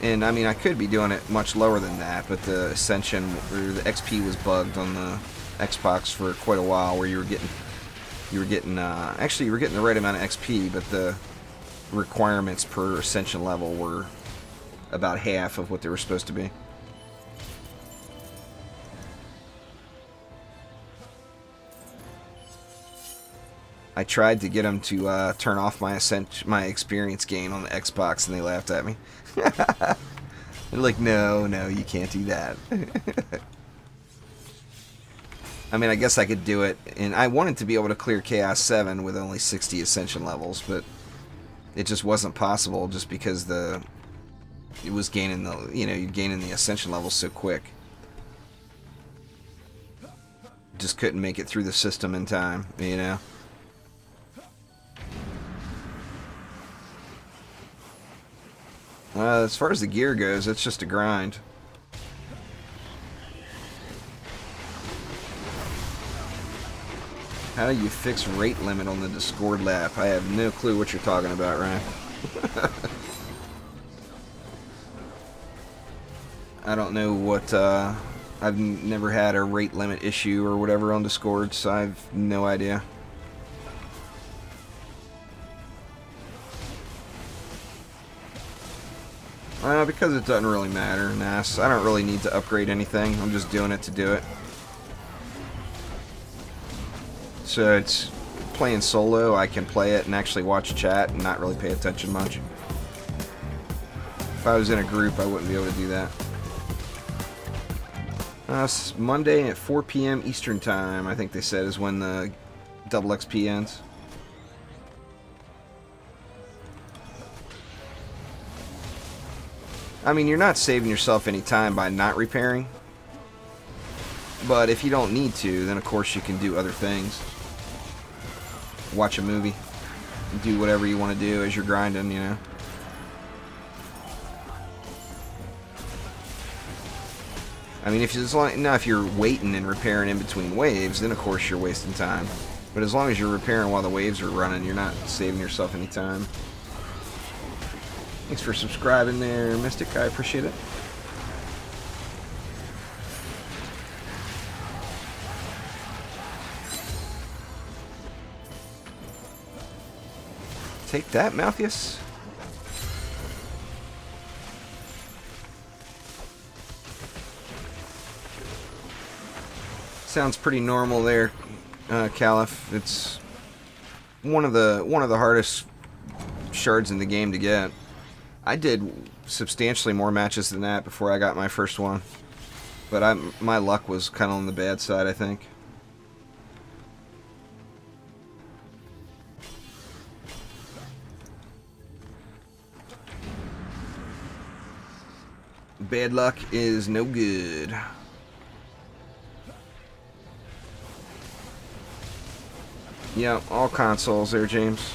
And I mean, I could be doing it much lower than that, but the Ascension, or the XP was bugged on the Xbox for quite a while, where you were getting actually you were getting the right amount of XP, but the requirements per Ascension level were about half of what they were supposed to be. I tried to get them to turn off my experience gain on the Xbox, and they laughed at me. They're like, no, you can't do that. I mean, I guess I could do it, and I wanted to be able to clear Chaos 7 with only 60 Ascension levels, but it just wasn't possible, just because it was gaining the, you're gaining the Ascension levels so quick. Just couldn't make it through the system in time, you know. As far as the gear goes, it's just a grind. How do you fix rate limit on the Discord lap? I have no clue what you're talking about, Ryan. I don't know what, I've never had a rate limit issue or whatever on Discord, so I have no idea. Because it doesn't really matter, Nass. I don't really need to upgrade anything. I'm just doing it to do it. So it's playing solo. I can play it and actually watch chat and not really pay attention much. If I was in a group, I wouldn't be able to do that. Monday at 4 p.m. Eastern Time, I think they said, is when the double XP ends. I mean, you're not saving yourself any time by not repairing. But if you don't need to, then of course you can do other things. Watch a movie. Do whatever you want to do as you're grinding, you know. I mean, if you're waiting and repairing in between waves, then of course you're wasting time. But as long as you're repairing while the waves are running, you're not saving yourself any time. Thanks for subscribing there, Mystic. I appreciate it. Take that, Malthus. Sounds pretty normal there, Caliph. It's one of the hardest shards in the game to get. I did substantially more matches than that before I got my first one, but my luck was kind of on the bad side, I think. Bad luck is no good. Yeah, all consoles there, James.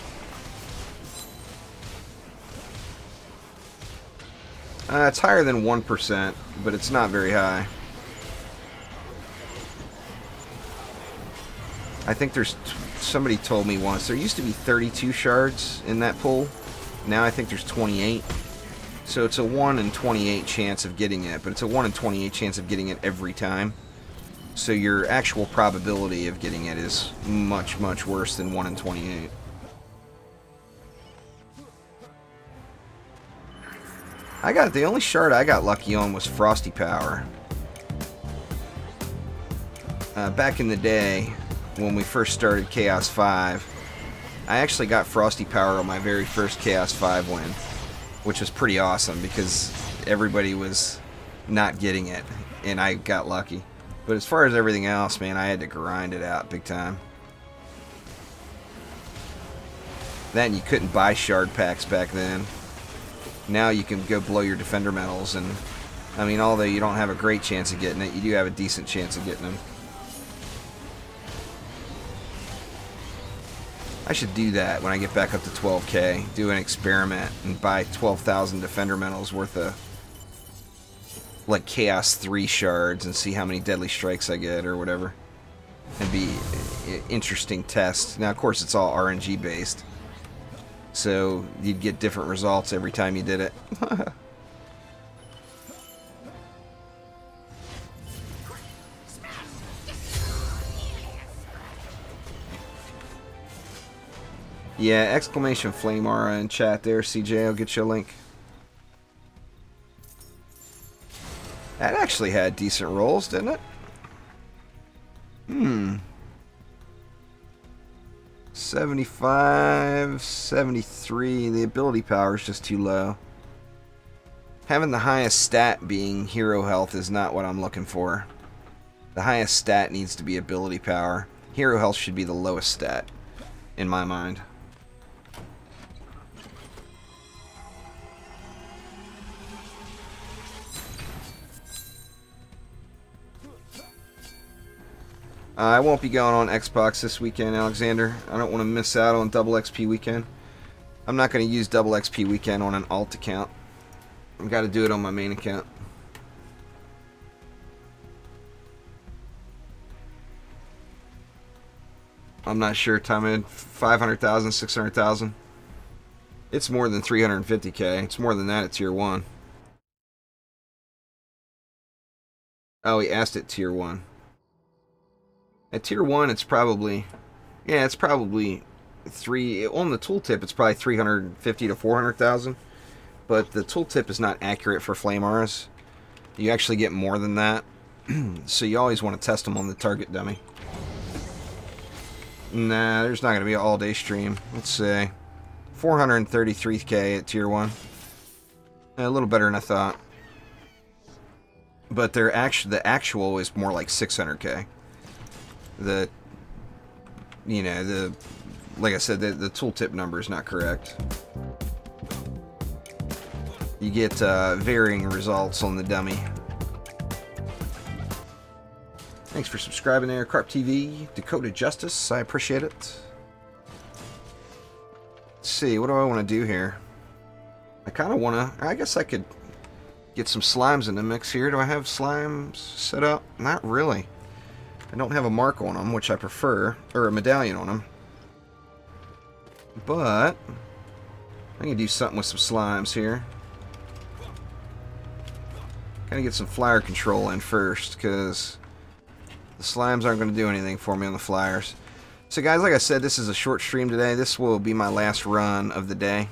It's higher than 1%, but it's not very high. I think there's... somebody told me once, there used to be 32 shards in that pool. Now I think there's 28. So it's a 1 in 28 chance of getting it, but it's a 1 in 28 chance of getting it every time. So your actual probability of getting it is much, much worse than 1 in 28. The only shard I got lucky on was Frosty Power. Back in the day, when we first started Chaos 5, I actually got Frosty Power on my very first Chaos 5 win, which was pretty awesome because everybody was not getting it, and I got lucky. But as far as everything else, man, I had to grind it out big time. Then you couldn't buy shard packs back then. Now you can go blow your defender medals, and I mean, although you don't have a great chance of getting it, you do have a decent chance of getting them. I should do that when I get back up to 12K. Do an experiment and buy 12,000 defender medals worth of like Chaos 3 shards and see how many deadly strikes I get or whatever. It'd be an interesting test. Now, of course, it's all RNG based, so you'd get different results every time you did it. Yeah, exclamation flame aura in chat there, CJ. I'll get you a link. That actually had decent rolls, didn't it? 75, 73. The ability power is just too low. Having the highest stat being hero health is not what I'm looking for. The highest stat needs to be ability power. Hero health should be the lowest stat, in my mind. I won't be going on Xbox this weekend, Alexander. I don't want to miss out on double XP weekend. I'm not going to use double XP weekend on an alt account. I've got to do it on my main account. I'm not sure, Tomid. 500,000, 600,000. It's more than 350k. It's more than that at tier 1. Oh, he asked it tier 1. At tier 1, it's probably... yeah, it's probably... on the tooltip, it's probably 350 to 400,000. But the tooltip is not accurate for flame auras. You actually get more than that. So you always want to test them on the target dummy. Nah, there's not going to be an all-day stream. Let's say 433k at tier 1. A little better than I thought. But the actual is more like 600k. Like I said, the tooltip number is not correct. you get varying results on the dummy. Thanks for subscribing there, Carp TV, Dakota Justice. I appreciate it. Let's see, what do I want to do here? I kind of want to... I guess I could get some slimes in the mix here. Do I have slimes set up? Not really. I don't have a mark on them, which I prefer, or a medallion on them. But I can do something with some slimes here. Gotta get some flyer control in first, because the slimes aren't going to do anything for me on the flyers. So guys, like I said, this is a short stream today. This will be my last run of the day.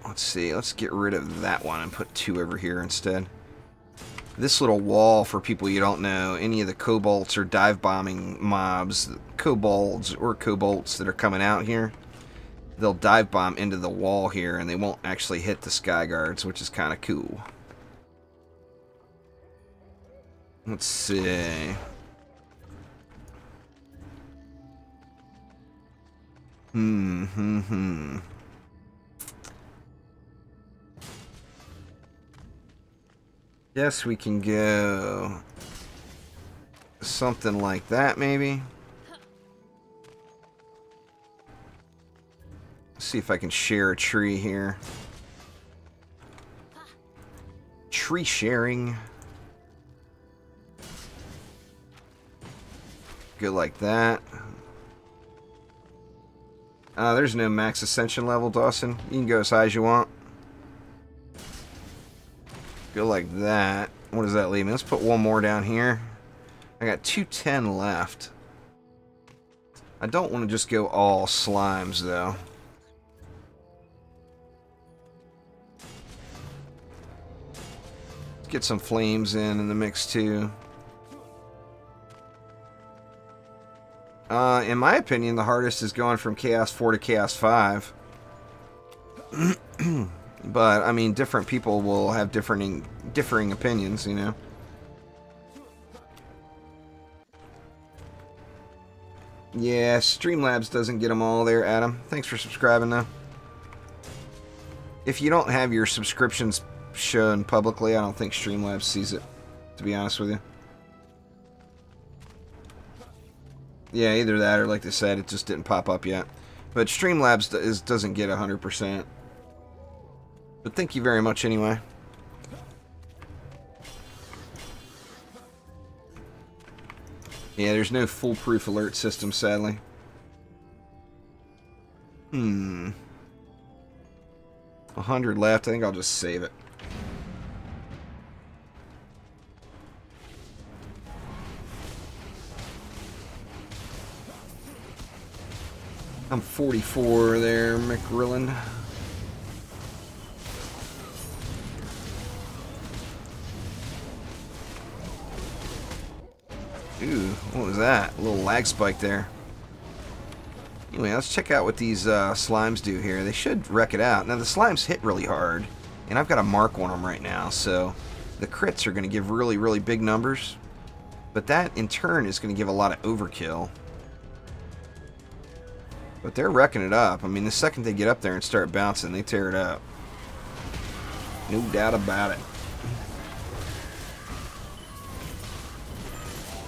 Let's see, let's get rid of that one and put 2 over here instead. This little wall, for people you don't know, any of the kobolds or dive bombing mobs, kobolds or kobolds that are coming out here, they'll dive bomb into the wall here and they won't actually hit the sky guards, which is kind of cool. Let's see. Guess we can go something like that, maybe. Let's see if I can share a tree here. Tree sharing. Go like that. There's no max ascension level, Dawson. You can go as high as you want. Go like that. What does that leave me? Let's put one more down here. I got 210 left. I don't want to just go all slimes, though. Let's get some flames in the mix, too. In my opinion, the hardest is going from Chaos 4 to Chaos 5. But, I mean, different people will have differing opinions, you know. Yeah, Streamlabs doesn't get them all there, Adam. Thanks for subscribing, though. If you don't have your subscriptions shown publicly, I don't think Streamlabs sees it, to be honest with you. Yeah, either that or, like they said, it just didn't pop up yet. But Streamlabs doesn't get 100%. But thank you very much anyway. Yeah, there's no foolproof alert system, sadly. 100 left. I think I'll just save it. I'm 44 there, McRillan. Ooh, what was that? A little lag spike there. Anyway, let's check out what these slimes do here. They should wreck it out. Now, the slimes hit really hard, and I've got a mark on them right now, so the crits are going to give really, really big numbers. But that, in turn, is going to give a lot of overkill. But they're wrecking it up. I mean, the second they get up there and start bouncing, they tear it up. No doubt about it.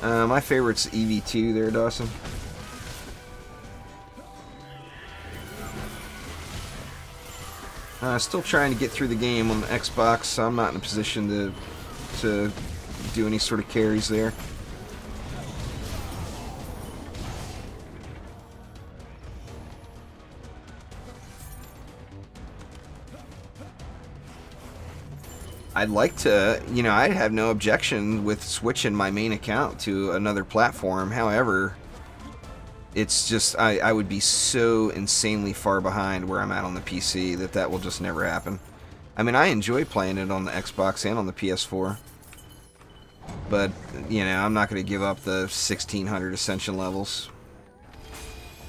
My favorite's EV2 there, Dawson. Still trying to get through the game on the Xbox, so I'm not in a position to do any sort of carries there. I'd like to, you know, I'd have no objection with switching my main account to another platform. However, it's just, I would be so insanely far behind where I'm at on the PC that will just never happen. I mean, I enjoy playing it on the Xbox and on the PS4. But, you know, I'm not going to give up the 1600 Ascension levels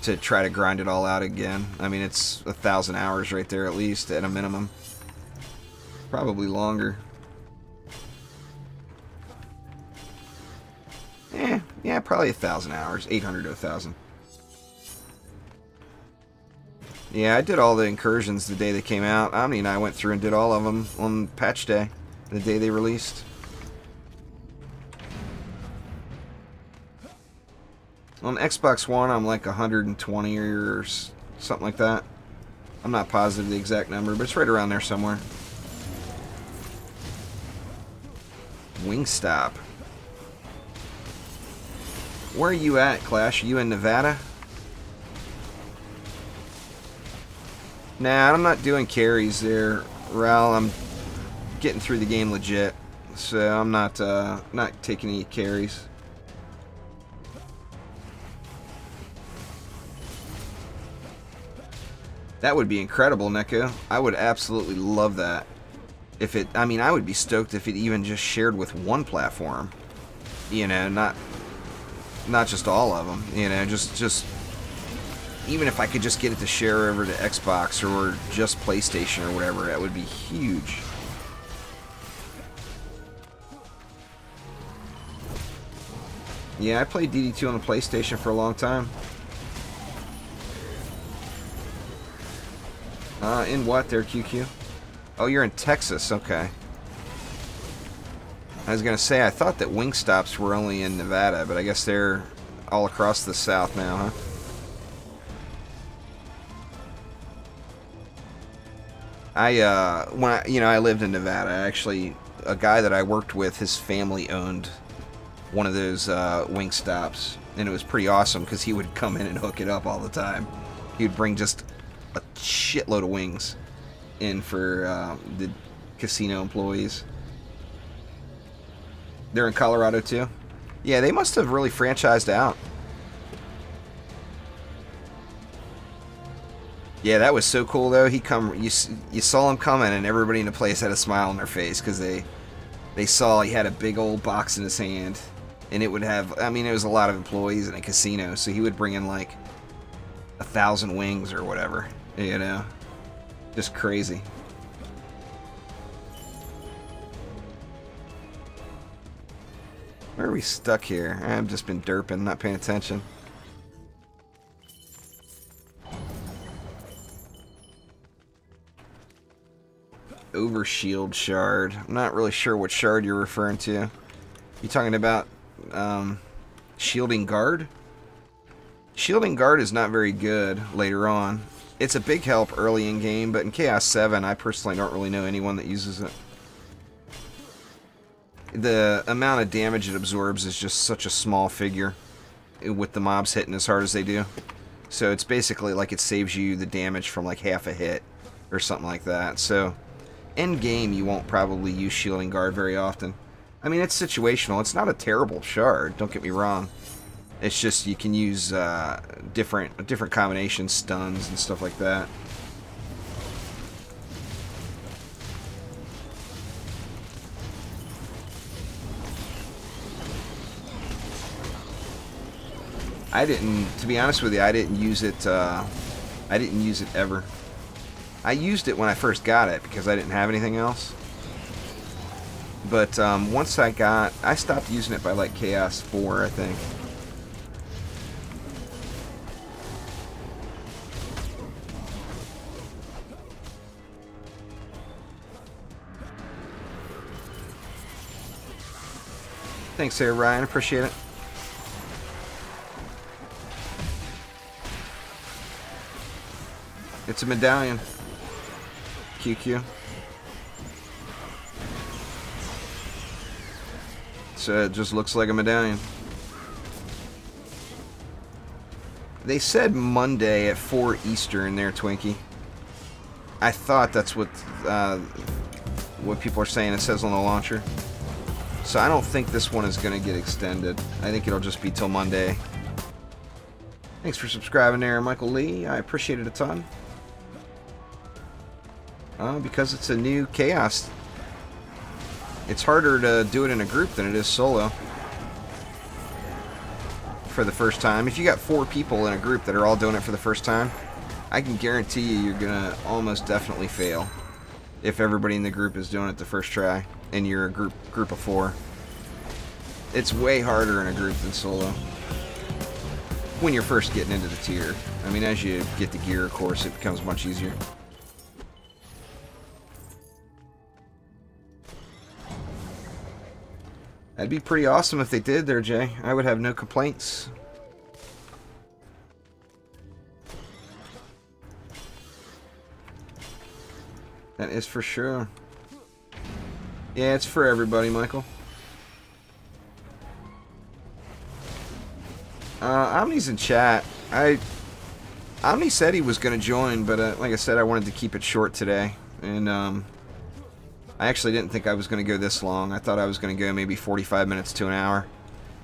to try to grind it all out again. I mean, it's 1,000 hours right there at least, at a minimum. Probably longer. Yeah, probably 1,000 hours. 800 to 1,000. Yeah, I did all the incursions the day they came out. Omni and I went through and did all of them on patch day, the day they released. On Xbox One, I'm like 120 or something like that. I'm not positive the exact number, but it's right around there somewhere. Wingstop. Where are you at, Clash? Are you in Nevada? Nah, I'm not doing carries there, Ral. I'm getting through the game legit, so I'm not taking any carries. That would be incredible, Neko. I would absolutely love that. If it, I mean, I would be stoked if it even just shared with one platform. You know, not just all of them. You know, just even if I could just get it to share over to Xbox or just PlayStation or whatever, that would be huge. Yeah, I played DD2 on the PlayStation for a long time. In what there, QQ? Oh, you're in Texas, okay. I was gonna say, I thought that Wingstops were only in Nevada, but I guess they're all across the South now, huh? I lived in Nevada, actually, a guy that I worked with, his family owned one of those Wingstops, and it was pretty awesome because he would come in and hook it up all the time. He would bring just a shitload of wings in for the casino employees. They're in Colorado too? Yeah, they must have really franchised out. Yeah, that was so cool though. You saw him coming, and everybody in the place had a smile on their face because they saw he had a big old box in his hand, and it would have. I mean, it was a lot of employees in a casino, so he would bring in like 1,000 wings or whatever. You know, just crazy. Where are we stuck here? I've just been derping, not paying attention. Overshield shard. I'm not really sure what shard you're referring to. You talking about shielding guard? Shielding guard is not very good later on. It's a big help early in game, but in Chaos 7, I personally don't really know anyone that uses it. The amount of damage it absorbs is just such a small figure with the mobs hitting as hard as they do. So it's basically like it saves you the damage from like half a hit or something like that. So end game, you won't probably use shielding guard very often. I mean, it's situational. It's not a terrible shard, don't get me wrong. It's just you can use different combinations, stuns and stuff like that. To be honest with you, I didn't use it ever. I used it when I first got it because I didn't have anything else. But once I stopped using it by like Chaos 4, I think. Thanks there, Ryan. Appreciate it. It's a medallion. QQ. So it just looks like a medallion. They said Monday at 4 Eastern there, Twinkie. I thought that's what people are saying it says on the launcher. So I don't think this one is going to get extended. I think it'll just be till Monday. Thanks for subscribing there, Michael Lee. I appreciate it a ton. Because it's a new Chaos. It's harder to do it in a group than it is solo. For the first time. If you got 4 people in a group that are all doing it for the first time, I can guarantee you're going to almost definitely fail. If everybody in the group is doing it the first try. And you're a group of 4. It's way harder in a group than solo. when you're first getting into the tier. I mean, as you get the gear, of course, it becomes much easier. That'd be pretty awesome if they did there, Jay. I would have no complaints. That is for sure. Yeah, it's for everybody, Michael. Omni's in chat. Omni said he was going to join, but like I said, I wanted to keep it short today. And I actually didn't think I was going to go this long. I thought I was going to go maybe 45 minutes to an hour.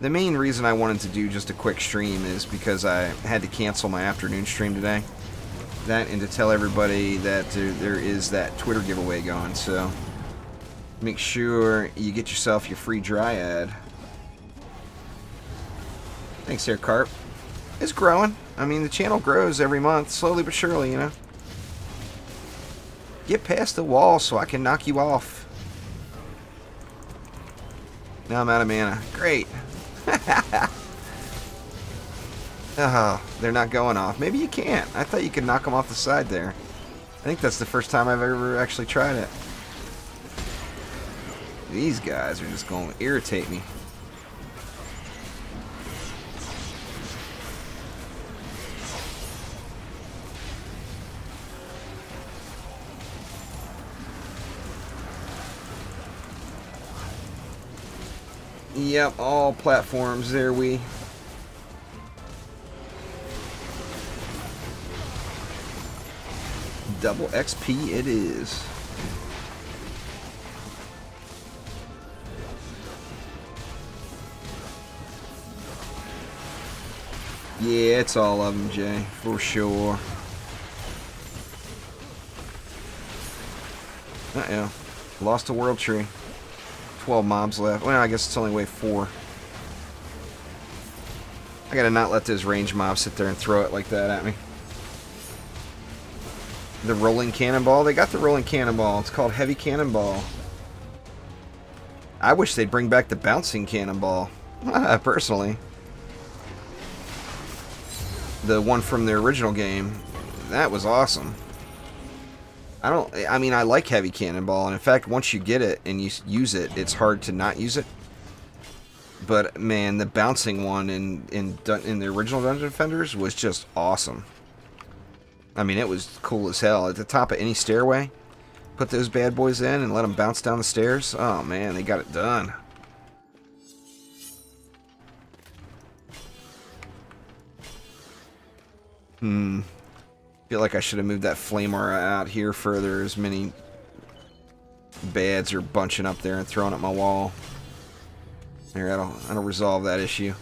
The main reason I wanted to do just a quick stream is because I had to cancel my afternoon stream today. That and to tell everybody that there is that Twitter giveaway going. So make sure you get yourself your free Dryad. Thanks there, Carp. It's growing. I mean, the channel grows every month, slowly but surely, you know. Get past the wall so I can knock you off. Now I'm out of mana. Great. Oh, they're not going off. Maybe you can't. I thought you could knock them off the side there. I think that's the first time I've ever actually tried it. These guys are just going to irritate me. Yep, all platforms there we. Double XP it is. Yeah, it's all of them, Jay, for sure. Uh-oh. Lost a world tree. 12 mobs left. Well, I guess it's only wave 4. I gotta not let those range mobs sit there and throw it like that at me. The rolling cannonball. They got the rolling cannonball. It's called heavy cannonball. I wish they'd bring back the bouncing cannonball. Personally. The one from the original game. That was awesome. I mean, I like heavy cannonball, and in fact, once you get it and you use it, it's hard to not use it. But man, the bouncing one in the original Dungeon Defenders was just awesome. I mean, it was cool as hell. At the top of any stairway, put those bad boys in and let them bounce down the stairs. Oh man, they got it done. Feel like I should have moved that flame aura out here further. As many bads are bunching up there and throwing at my wall. Here, that'll resolve that issue.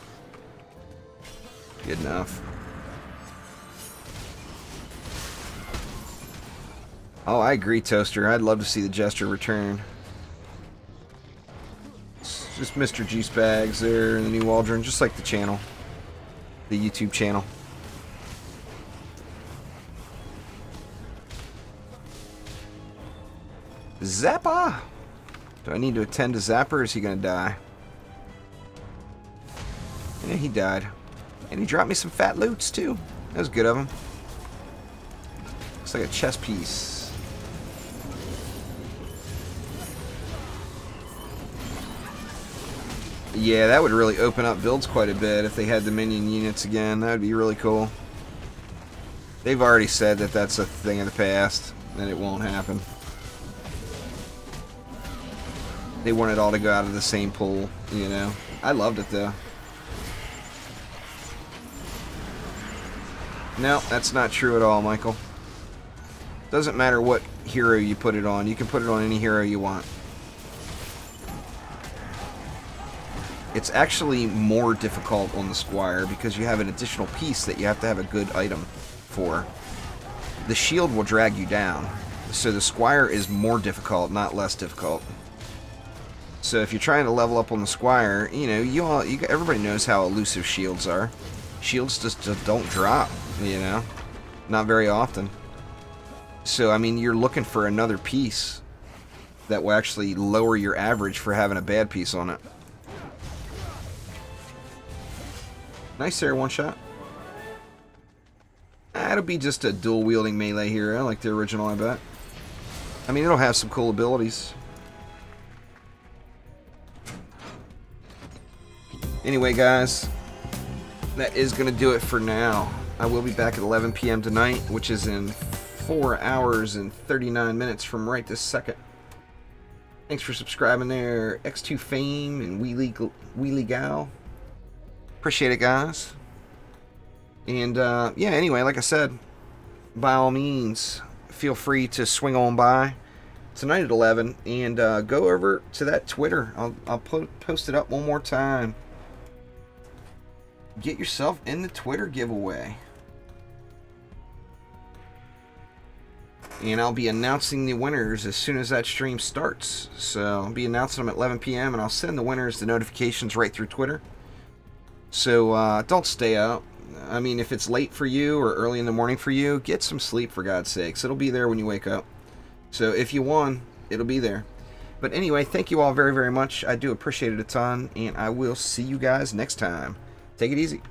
Good enough. Oh, I agree, Toaster. I'd love to see the Jester return. It's just Mr. Juice Bags there in the new Waldron, just like the channel. The YouTube channel. Zappa! Do I need to attend to Zappa or is he gonna die? Yeah, he died. And he dropped me some fat loots too. That was good of him. Looks like a chess piece. Yeah, that would really open up builds quite a bit if they had the minion units again. That would be really cool. They've already said that that's a thing of the past, that it won't happen. They want it all to go out of the same pool, you know. I loved it, though. No, that's not true at all, Michael. Doesn't matter what hero you put it on. You can put it on any hero you want. It's actually more difficult on the Squire because you have an additional piece that you have to have a good item for. The shield will drag you down. So the Squire is more difficult, not less difficult. So if you're trying to level up on the Squire, you know, everybody knows how elusive shields are. Shields just don't drop, you know, not very often. So, I mean, you're looking for another piece that will actually lower your average for having a bad piece on it. Nice there, one shot. It'll be just a dual-wielding melee hero like the original, I bet. I mean, it'll have some cool abilities. Anyway, guys, that is going to do it for now. I will be back at 11 p.m. tonight, which is in 4 hours and 39 minutes from this second. Thanks for subscribing there, X2 Fame and Wheelie Gal. Appreciate it, guys. And, yeah, anyway, like I said, by all means, feel free to swing on by tonight at 11 and go over to that Twitter. I'll post it up one more time. Get yourself in the Twitter giveaway. And I'll be announcing the winners as soon as that stream starts. So I'll be announcing them at 11 p.m. and I'll send the winners the notifications right through Twitter. So don't stay up. I mean, if it's late for you or early in the morning for you, get some sleep for God's sakes. It'll be there when you wake up. So if you won, it'll be there. But anyway, thank you all very, very much. I do appreciate it a ton. And I will see you guys next time. Take it easy.